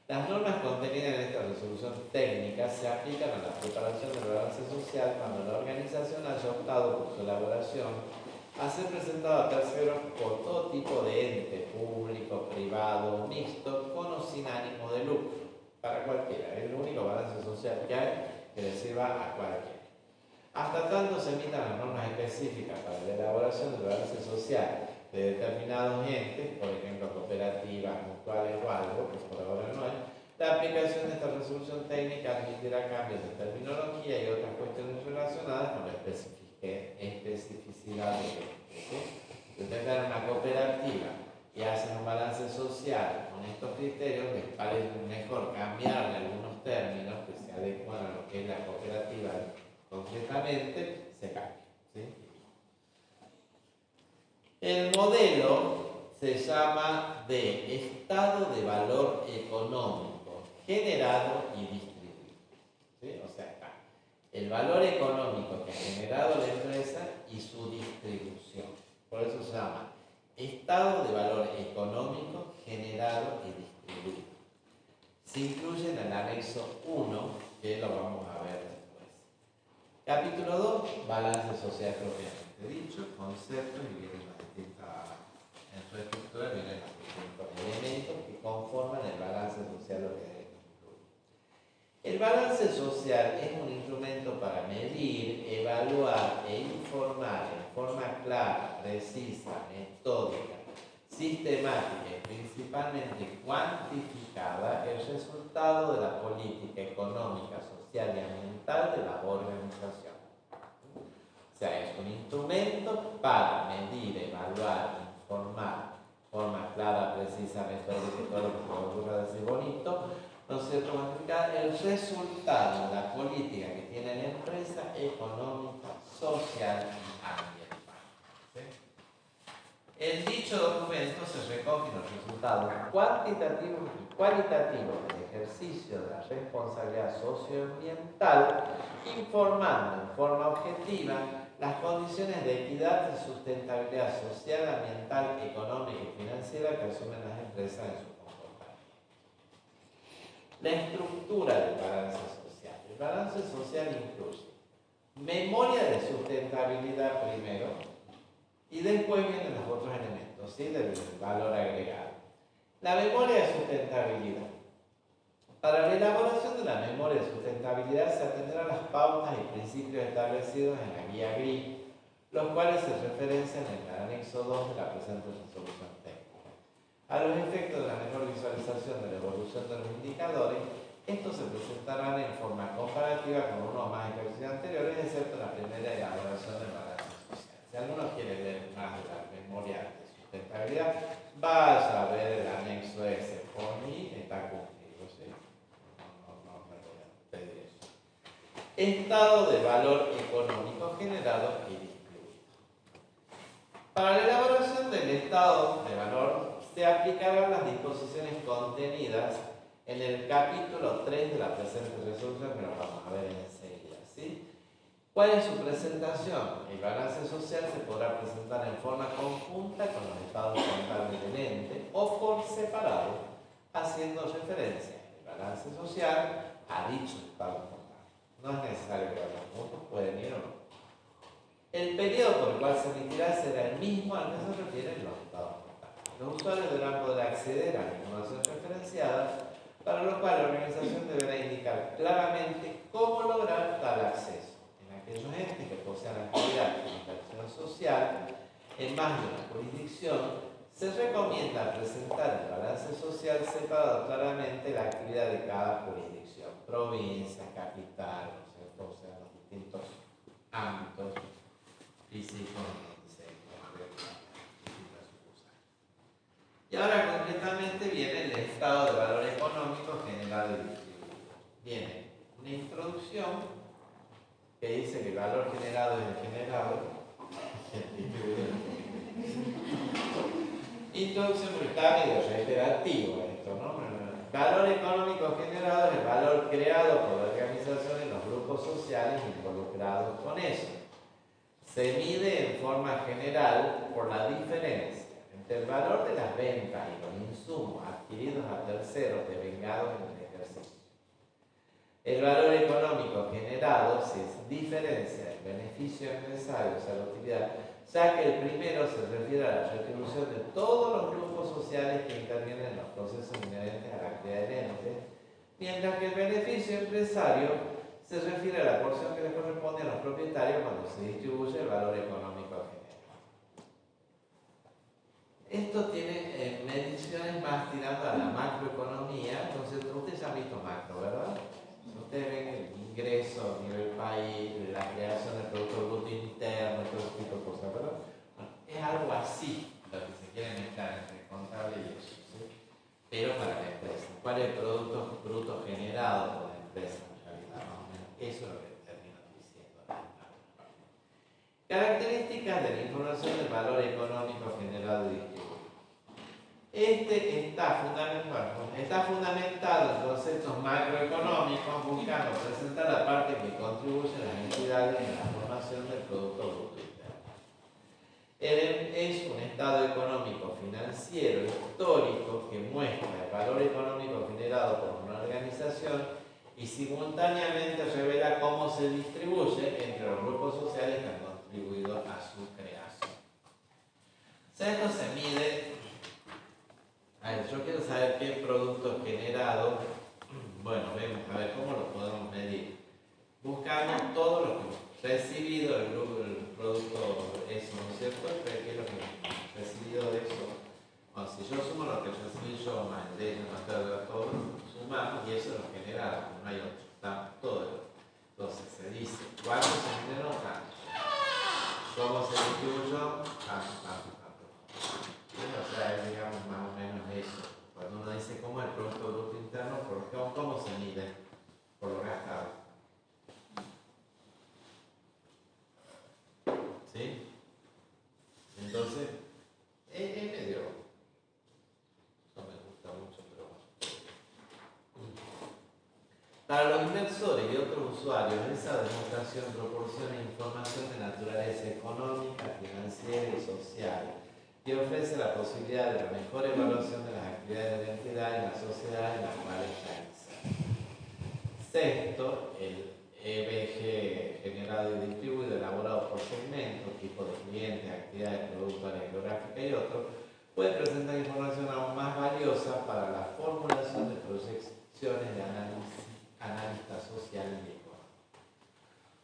Las normas contenidas en esta resolución técnica se aplican a la preparación del balance social cuando la organización haya optado por su elaboración a ser presentado a terceros por todo tipo de ente público, privado, mixto, con o sin ánimo de lucro, para cualquiera. Es el único balance social que hay que le sirva a cualquiera. Hasta tanto se emitan las normas específicas para la elaboración del balance social de determinados entes, por ejemplo cooperativas, mutuales o algo, que por ahora no hay, la aplicación de esta resolución técnica admitirá cambios de terminología y otras cuestiones relacionadas con la especificidad de esto. ¿Sí? Si usted tiene una cooperativa y hacen un balance social con estos criterios, les parece mejor cambiarle algunos términos que se adecuan a lo que es la cooperativa concretamente, se cambia. ¿Sí? El modelo se llama de estado de valor económico generado y distribuido. ¿Sí? O sea, está el valor económico que ha generado la empresa y su distribución. Por eso se llama estado de valor económico generado y distribuido. Se incluye en el anexo 1, que lo vamos a ver después. Capítulo 2, balance social propiamente dicho, conceptos y vienen las distintas, en su estructura vienen los distintos elementos que conforman el balance social lo que incluye. El balance social es un instrumento para medir, evaluar e informar en forma clara, precisa, metódica, sistemática y principalmente cuantificada el resultado de la política económica, social y ambiental de la organización. O sea, es un instrumento para medir, evaluar, informar, forma clara, precisa, metódica y todo lo que se me ocurra decir bonito, ¿no es cierto? Cuantificar el resultado de la política que tiene la empresa económica, social y ambiental. ¿Sí? En dicho documento se recogen los resultados cuantitativos y cualitativos del ejercicio de la responsabilidad socioambiental, informando en forma objetiva las condiciones de equidad y sustentabilidad social, ambiental, económica y financiera que asumen las empresas en su comportamiento. La estructura del balance social. El balance social incluye memoria de sustentabilidad primero, y después vienen los otros elementos, ¿sí? Del valor agregado. La memoria de sustentabilidad. Para la elaboración de la memoria de sustentabilidad se atenderán las pautas y principios establecidos en la guía GRI, los cuales se referencian en el anexo 2 de la presente resolución técnica. A los efectos de la mejor visualización de la evolución de los indicadores, estos se presentarán en forma comparativa con uno o más ejercicios anteriores, excepto la primera elaboración del balance social. Si alguno quiere ver más de la memoria de sustentabilidad, vaya a ver el anexo ese. Por mí está cumplido, ¿sí? No me voy a pedir eso. Estado de valor económico generado y distribuido. Para la elaboración del estado de valor se aplicarán las disposiciones contenidas en el capítulo 3 de la presente resolución, que lo vamos a ver enseguida, ¿sí? ¿Cuál es su presentación? El balance social se podrá presentar en forma conjunta con los estados contables del ente o por separado, haciendo referencia el balance social a dicho estado contable. No es necesario que vayan juntos, pueden ir o no. El periodo por el cual se emitirá será el mismo al que se refieren los estados contables. Los usuarios deberán poder acceder a la información referenciada, para lo cual la organización deberá indicar claramente cómo lograr tal acceso. Aquellos entes que posean actividad de inversión social en más de una jurisdicción, se recomienda presentar el balance social separado claramente la actividad de cada jurisdicción, provincia, capital, ¿no es cierto? O sea, los distintos ámbitos físicos donde se encuentran distintas sucursales. Y ahora concretamente viene el estado de valor económico generado y distribuido. Viene una introducción que dice que el valor generado es el generado, introducción, porque está medio reiterativo esto, ¿no? Valor económico generado es el valor creado por la organización en los grupos sociales involucrados con eso. Se mide en forma general por la diferencia entre el valor de las ventas y los insumos adquiridos a terceros devengados en el ejercicio. El valor económico generado se diferencia del beneficio empresario, o sea, la utilidad, ya que el primero se refiere a la retribución de todos los grupos sociales que intervienen en los procesos inherentes a la actividad del ente, mientras que el beneficio empresario se refiere a la porción que le corresponde a los propietarios cuando se distribuye el valor económico generado. Esto tiene mediciones más tirando a la macroeconomía, entonces ustedes han visto macro, ¿verdad? Ustedes ven el ingreso a nivel país, la creación del Producto Bruto Interno, todo ese tipo de cosas, ¿verdad? Bueno, es algo así lo que se quiere mezclar entre contable y eso, ¿sí? Pero para la empresa. ¿Cuál es el Producto Bruto generado por la empresa en realidad? ¿No? Eso es lo que termino diciendo. Características de la información del valor económico generado y distribuido. Este está fundamentado en conceptos macroeconómicos, buscando presentar la parte que contribuye a las entidades en la formación del Producto Bruto Interno. Es un estado económico financiero histórico que muestra el valor económico generado por una organización y simultáneamente revela cómo se distribuye entre los grupos sociales que han contribuido a su creación. O sea, esto se mide. A ver, yo quiero saber qué producto generado. Bueno, vemos, a ver cómo lo podemos medir. Buscamos todo lo que hemos recibido, el producto, eso, ¿no es cierto? ¿Qué es lo que hemos recibido de eso? Bueno, si yo sumo lo que recibí yo, más el de ellos, más todo, sumamos y eso es lo generado, no hay otro, está todo. Entonces se dice, ¿cuánto se generó? Tanto. ¿Cómo se distribuyó? Tanto. O sea, es, digamos, más o menos eso. Cuando uno dice cómo el Producto Bruto Interno, ¿cómo se mide? Por lo gastado. ¿Sí? Entonces, es medio. No me gusta mucho, pero bueno. Para los inversores y otros usuarios, esa demostración proporciona información de naturaleza económica, financiera y social y ofrece la posibilidad de la mejor evaluación de las actividades de la entidad en la sociedad en la cual realiza. Sexto, el EBG generado y distribuido, elaborado por segmentos, tipo de clientes, actividades, productos, área geográfica y otros, puede presentar información aún más valiosa para la formulación de proyecciones de analista social y económico.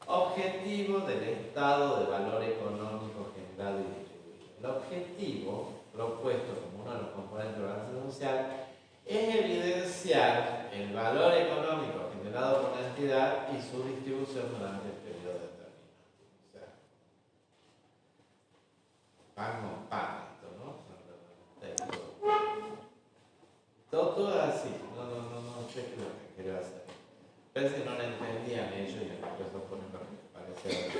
Objetivo del estado de valor económico generado y distribuido. El objetivo, propuesto como uno de los componentes de la balanza social, es evidenciar el valor económico generado por la entidad y su distribución durante el periodo determinado. O sea, pan con pan, ¿no? Todo así. No sé qué es lo que quiero hacer. Parece que no lo entendían ellos y después lo ponen para que pareciera.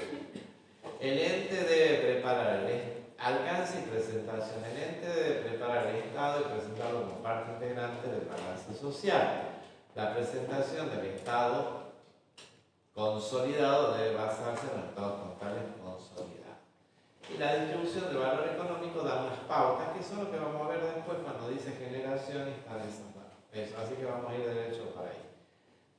El ente debe preparar el alcance y presentación. El ente debe preparar el estado y presentarlo como parte integrante del balance social. La presentación del estado consolidado debe basarse en los estados contables consolidados. Y la distribución de valor económico da unas pautas que son lo que vamos a ver después cuando dice generación y está eso. Así que vamos a ir derecho para ahí.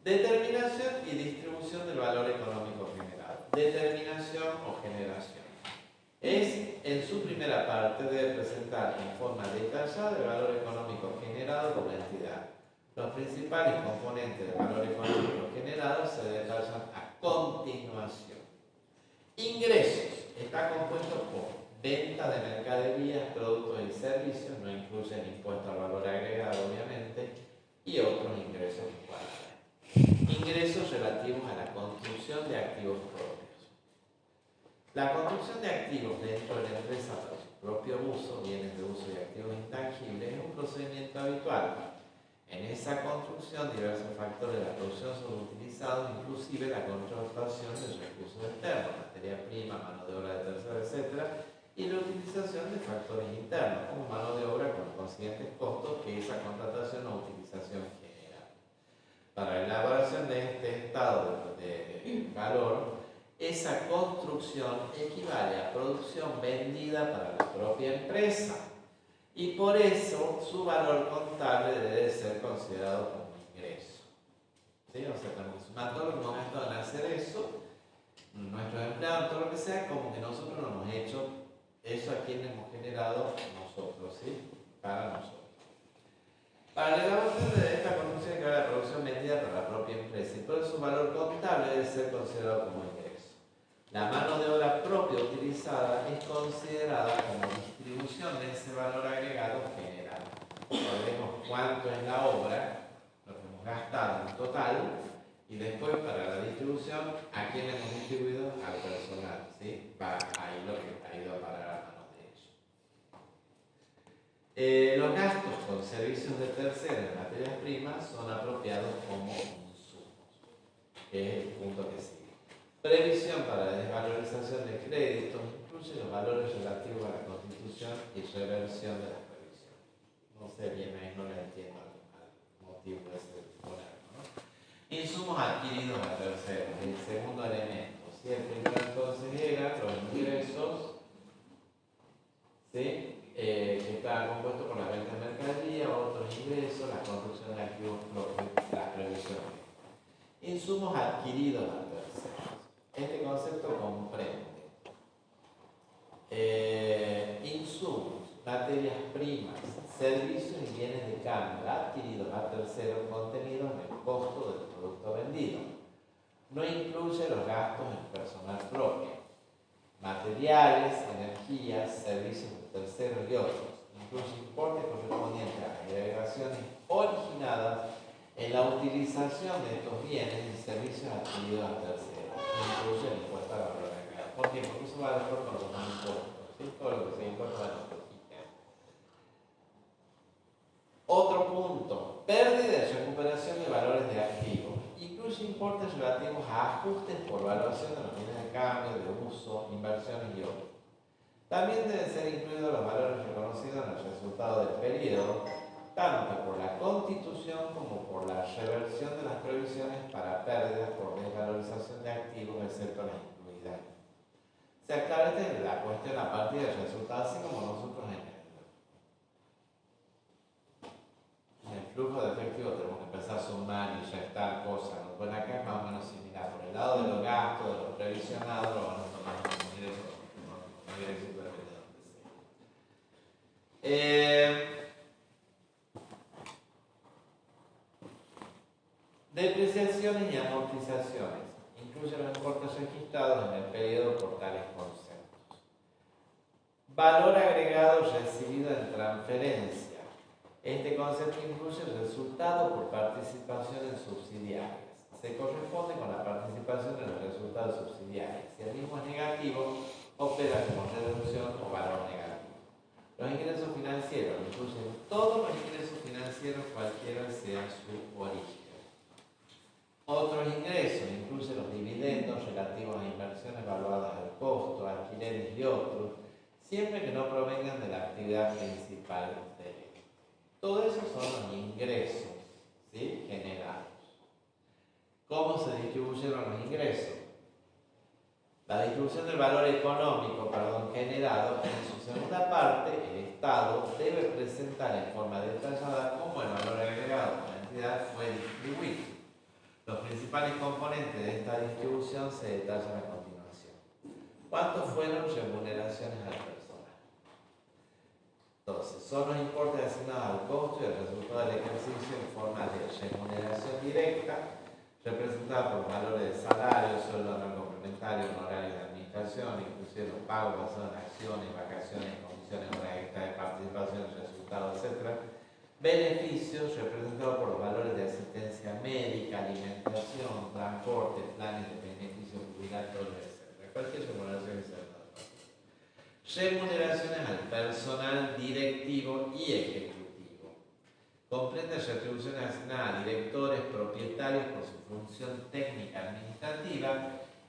Determinación y distribución del valor económico generado. Determinación o generación. En su primera parte debe presentar en forma detallada el valor económico generado por la entidad. Los principales componentes del valor económico generado se detallan a continuación. Ingresos. Está compuesto por venta de mercaderías, productos y servicios, no incluye el impuesto al valor agregado, obviamente, y otros ingresos iguales. Ingresos relativos a la construcción de activos propios. La construcción de activos dentro de la empresa para su propio uso, bienes de uso y activos intangibles, es un procedimiento habitual. En esa construcción, diversos factores de la producción son utilizados, inclusive la contratación de recursos externos, materia prima, mano de obra de terceros, etc., y la utilización de factores internos, como mano de obra con los consiguientes costos que esa contratación o utilización genera. Para la elaboración de este estado de valor, esa construcción equivale a producción vendida para la propia empresa. Y por eso su valor contable debe ser considerado como ingreso. ¿Sí? O sea, cuando sumamos todo lo que hemos gastado en hacer eso, nuestros empleados, todo lo que sea, como que nosotros no hemos hecho eso a quien hemos generado nosotros, ¿sí? Para nosotros. Para la elaboración de esta construcción que va la producción vendida para la propia empresa, y por eso su valor contable debe ser considerado como ingreso. La mano de obra propia utilizada es considerada como distribución de ese valor agregado generado. Sabemos cuánto es la obra, lo que hemos gastado en total, y después para la distribución, ¿a quién hemos distribuido? Al personal, ¿sí? Va ahí lo que ha ido a parar a manos de ellos. Los gastos con servicios de terceros en materias primas son apropiados como insumos, que es el punto que sigue. Previsión para la desvalorización de créditos incluye los valores relativos a la constitución y reversión de las previsiones. No sé bien, ahí no le entiendo al motivo de ese ponerlo, ¿no? Insumos adquiridos a terceros, el segundo elemento. Si el primero entonces era los ingresos, ¿sí? Que estaban compuestos por la venta de mercadería, otros ingresos, la construcción de activos propios, las previsiones. Insumos adquiridos a terceros. Este concepto comprende insumos, materias primas, servicios y bienes de cambio adquiridos a terceros contenidos en el costo del producto vendido. No incluye los gastos en personal propio, materiales, energías, servicios de terceros y otros. Incluye importes correspondientes a las delegaciones originadas en la utilización de estos bienes y servicios adquiridos a terceros. Incluye el impuesto al valor agregado. ¿Por qué? Porque eso va de acuerdo con los impuestos. ¿Sí? Todo lo que se importa va a Otro punto, pérdida y recuperación de valores de activos. Incluye importes relativos a ajustes por evaluación de los bienes de cambio, de uso, inversiones y otros. También deben ser incluidos los valores reconocidos en el resultado del periodo, tanto por la constitución como por la reversión de las previsiones para pérdidas por desvalorización de activos, excepto las incluidas. O sea, claro, esta es la cuestión a partir del resultado, así como nosotros en el flujo de efectivo tenemos que empezar a sumar y restar cosas, ¿no? Pues acá es más o menos similar. Por el lado de los gastos, de los previsionados, lo van a tomar como ingresos, no quiere decir que depende de donde sea. Depreciaciones y amortizaciones. Incluye los importes registrados en el periodo por tales conceptos. Valor agregado recibido en transferencia. Este concepto incluye el resultado por participación en subsidiarias. Se corresponde con la participación en los resultados subsidiarios. Si el mismo es negativo, opera como reducción o valor negativo. Los ingresos financieros incluyen todos los ingresos financieros, cualquiera sea su origen. Otros ingresos incluyen los dividendos relativos a inversiones evaluadas al costo, alquileres y otros, siempre que no provengan de la actividad principal del ente. Todo eso son los ingresos, ¿sí?, generados. ¿Cómo se distribuyeron los ingresos? La distribución del valor económico, generado, en su segunda parte, el Estado debe presentar en forma detallada cómo el valor agregado de la entidad fue distribuido. Los principales componentes de esta distribución se detallan a continuación. ¿Cuántos fueron remuneraciones al personal? Entonces, son los importes asignados al costo y al resultado del ejercicio en forma de remuneración directa, representada por valores de salario, sueldo no complementario, honorarios de administración, inclusive los pagos basados en acciones, vacaciones, comisiones, horas extras de participación, resultados, etc. Beneficios representados por los valores de asistencia médica, alimentación, transporte, planes de beneficios jubilatorios, etc. Cualquier remuneración que sea. Remuneraciones al personal directivo y ejecutivo. Comprende retribuciones asignadas a directores, propietarios por su función técnica administrativa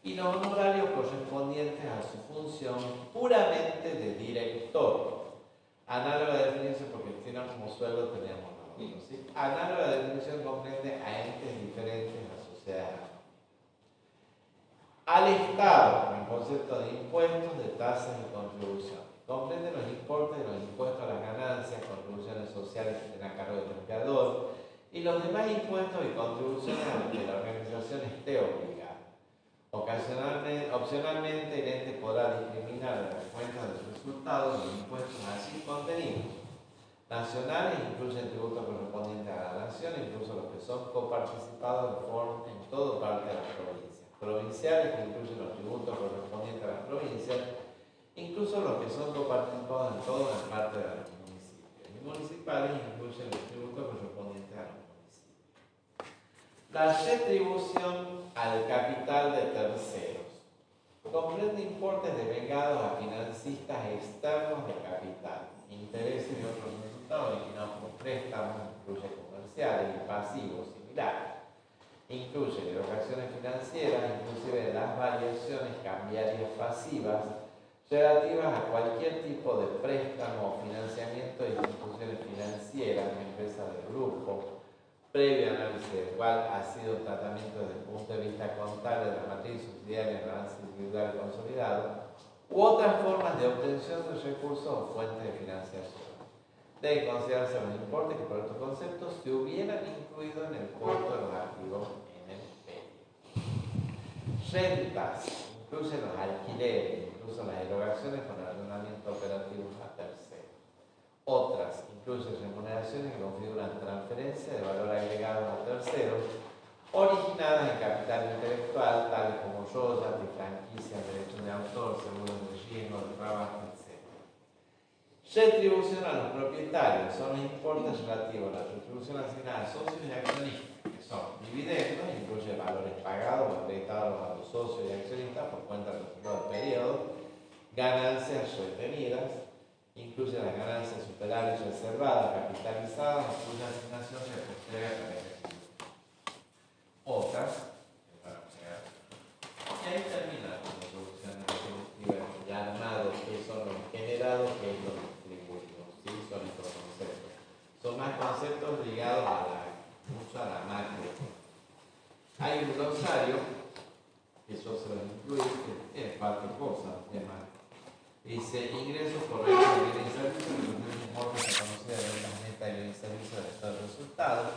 y los honorarios correspondientes a su función puramente de director. Análoga de definición, porque si no como sueldo tenemos nosotros, ¿sí? Análoga de definición comprende a entes diferentes a sociedades. Al Estado, con el concepto de impuestos, de tasas y contribuciones. Comprende los importes de los impuestos a las ganancias, contribuciones sociales que estén a cargo del empleador y los demás impuestos y contribuciones a los que la organización esté obligada. Opcionalmente, el ente podrá discriminar en las cuentas de sus resultados los impuestos así contenidos. Nacionales incluyen tributos correspondientes a la nación, incluso los que son coparticipados en todo parte de las provincias. Provinciales, que incluyen los tributos correspondientes a las provincias, incluso los que son coparticipados en todo en parte de los municipios. Y municipales incluyen los tributos correspondientes a los municipios. La retribución al capital de terceros comprende importes devengados a financistas externos de capital, intereses y otros resultados originados por préstamos, incluye comerciales y pasivos similares. Incluye erogaciones financieras, inclusive las variaciones cambiarias pasivas relativas a cualquier tipo de préstamo o financiamiento de instituciones financieras, empresas del grupo, previo análisis del cual ha sido tratamiento desde el punto de vista contable de la matriz subsidiaria en balance individual consolidado, u otras formas de obtención de recursos o fuentes de financiación. Deben considerarse los importes que por estos conceptos se hubieran incluido en el costo de los activos en el PET. rentas, incluye los alquileres, incluso las erogaciones con arrendamiento operativo a terceros. Otras incluyen remuneraciones que configuran transferencia de valor agregado a terceros originadas en capital intelectual, tales como royalties, franquicias, derechos de autor, seguros de riesgo, de trabajo, etc. Retribución a los propietarios son los importes relativos a la retribución asignada a socios y accionistas, que son dividendos, incluye valores pagados o acreditados a los socios y accionistas por cuenta del resultado del periodo, ganancias retenidas, incluye las ganancias superávit reservadas, capitalizadas, cuya asignación se posterga hasta el ejercicio. Otras, y ahí termina la reproducción distributiva ya armado, que son los generados, que es lo distribuido, ¿sí? Son estos conceptos. Son más conceptos ligados mucho a la macro. Hay un glosario, que yo se los incluyo, que tiene cuatro cosas, además. Dice, ingresos por venta de bienes y servicios, que incluyen importes reconocidos de ventas netas y bienes y servicios del estado de resultados.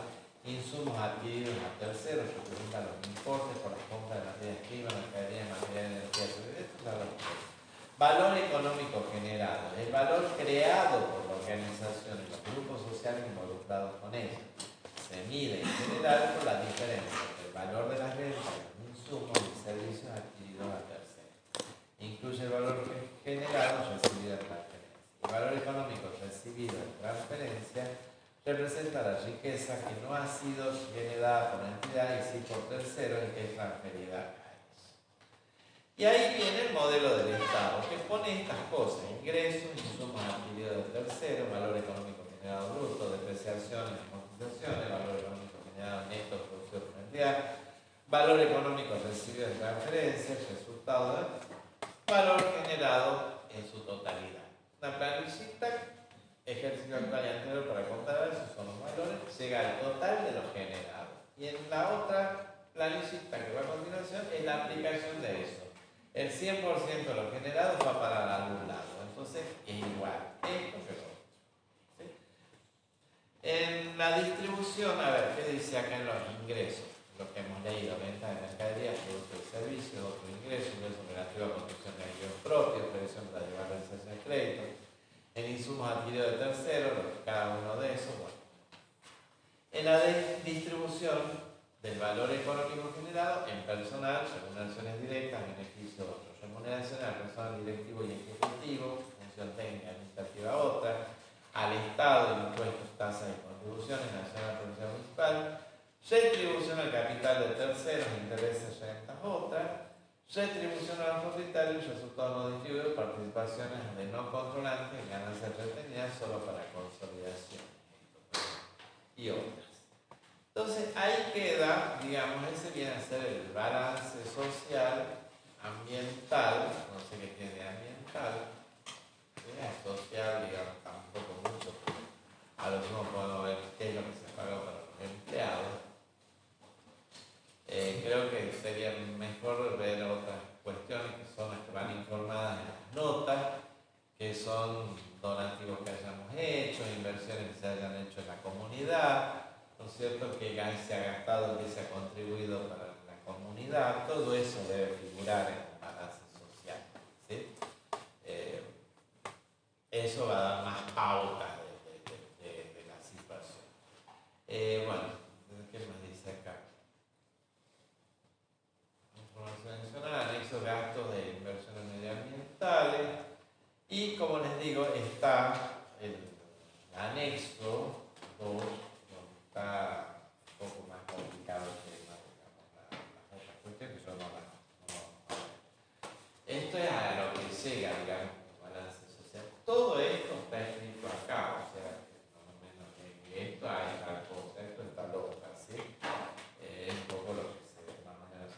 Insumos adquiridos a terceros, que representan los importes por la compra de materias primas, mercadería, material, energía, valor económico generado, el valor creado por la organización y los grupos sociales involucrados con ella. Se mide en general por la diferencia entre el valor de las ventas de los insumos y servicios adquiridos a terceros. Incluye el valor generado recibido en transferencia. El valor económico recibido en transferencia representa la riqueza que no ha sido generada por entidad y sí por terceros y que es transferida a ellos. Y ahí viene el modelo del Estado, que pone estas cosas: ingresos, insumos adquiridos de terceros, valor económico generado bruto, depreciaciones, amortizaciones, valor económico generado neto producido por entidad, valor económico recibido en transferencias, resultado de valor generado en su totalidad. Una planillita, ejercicio actual y anterior para contar, esos son los valores, llega al total de lo generado. Y en la otra planillita que va a continuación es la aplicación de eso. El 100% de lo generado va para algún lado, entonces es igual esto que lo otro, ¿sí? En la distribución, a ver, ¿qué dice acá en los ingresos? Lo que hemos leído: venta de mercaderías, productos y servicios, otro ingreso relativo a construcción de activos propios, previsión para llevar realización de crédito, en insumos adquiridos de terceros, cada uno de esos, bueno. En la distribución del valor económico generado, en personal, remuneraciones directas, beneficios otros, remuneraciones al personal directivo y ejecutivo, función técnica administrativa otra, al Estado, impuestos, tasas y contribuciones, nacional, provincial, municipal, retribución al capital de terceros, intereses, rentas otra, retribución a los propietarios, resultados no distribuidos, participaciones de no controlantes, ganancias retenidas solo para consolidación y otras. Entonces ahí queda, digamos, ese viene a ser el balance social, ambiental, no sé qué tiene ambiental, social, digamos, tampoco mucho, a lo mejor podemos ver qué es lo que se pagó para los empleados. Creo que sería mejor ver otras cuestiones que son las que van informadas en las notas, que son donativos que hayamos hecho, inversiones que se hayan hecho en la comunidad, ¿no es cierto?, que se ha gastado, que se ha contribuido para la comunidad. Todo eso debe figurar en el balance social, ¿sí? Eso va a dar más pautas de la situación. Bueno, ¿qué más dice acá? Información adicional, anexo gastos de inversiones medioambientales. Y como les digo, está el anexo 2, donde está un poco más complicado el tema, digamos, las otras cuestiones que yo no las. Esto es a lo que llega, digamos, el balance social. Todo esto está escrito acá, o sea, no menos que esto hay tal cosa, esto está loca, ¿sí? Es un poco lo que se más o menos.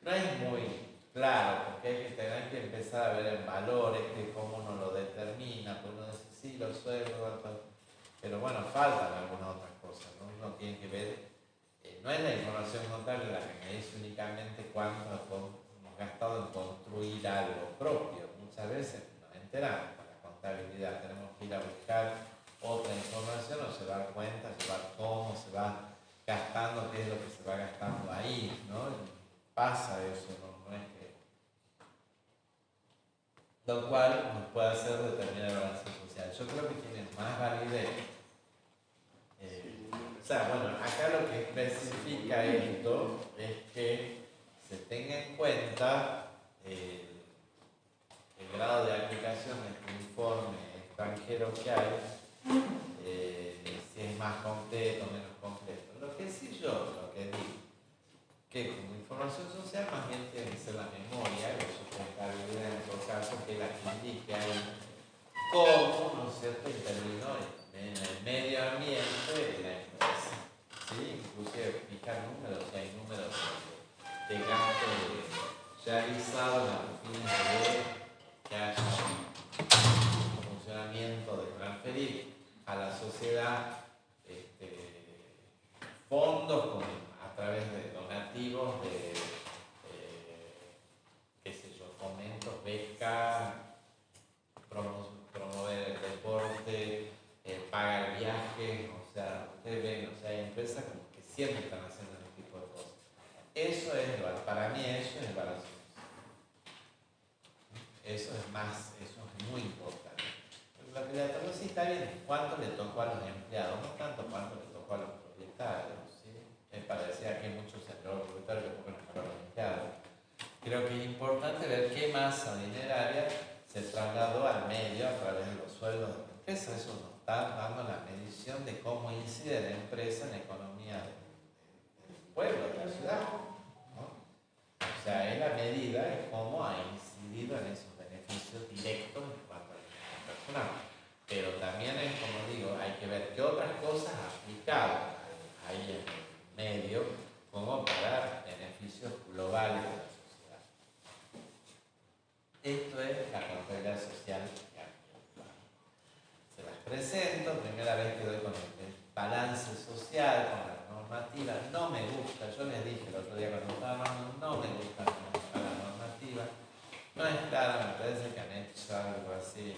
No es muy claro, porque hay que tener que empezar a ver el valor, cómo uno lo determina, pues uno dice, sí, los sueldos, pero bueno, faltan algunas otras cosas, ¿no? Uno tiene que ver, no es la información contable la que me dice únicamente cuánto hemos gastado en construir algo propio. Muchas veces nos enteramos con la contabilidad, tenemos que ir a buscar otra información o se da cuenta, cómo se va gastando, qué es lo que se va gastando ahí, ¿no? Pasa eso, ¿no? lo cual nos puede hacer determinar el balance social. Yo creo que tiene más validez. O sea, bueno, acá lo que especifica esto es que se tenga en cuenta el grado de aplicación de este informe extranjero que hay, si es más completo o menos completo. Lo que sí yo, lo que digo, que como información social más bien tiene que ser la memoria, la sustentabilidad en todo caso, que la que indique ahí cómo, ¿no es cierto?, intervino en el medio ambiente de la empresa. ¿Sí? Inclusive fijar números, si hay números de gasto realizados a los fines de que haya un funcionamiento de transferir a la sociedad fondos a través de donativos, de qué sé yo, fomentos, becas, promover el deporte, pagar viajes, o sea, ustedes ven, o sea, hay empresas como que siempre están haciendo este tipo de cosas. Eso es, para mí eso es el balance. Eso es muy importante. Lo que le tocó sí está bien, cuánto le tocó a los empleados, no tanto cuánto le tocó a los propietarios, ¿sí? Me parecía que muchos empleados propietarios le tocan a los empleados. Creo que es importante ver qué masa dineraria se trasladó al medio a través de los sueldos de la empresa. Eso nos está dando la medición de cómo incide la empresa en la economía del pueblo, de la ciudad, ¿no? O sea, es la medida de cómo ha incidido en esos beneficios directos en cuanto al personal. Pero también es, como digo, hay que ver qué otras cosas aplicadas ahí en el medio como para beneficios globales de la sociedad. Esto es la contabilidad social que se las presento, primera vez que doy con el balance social, con la normativa. No me gusta, yo les dije el otro día cuando estaba hablando, no me gusta la normativa. No es clara, me parece que han hecho algo así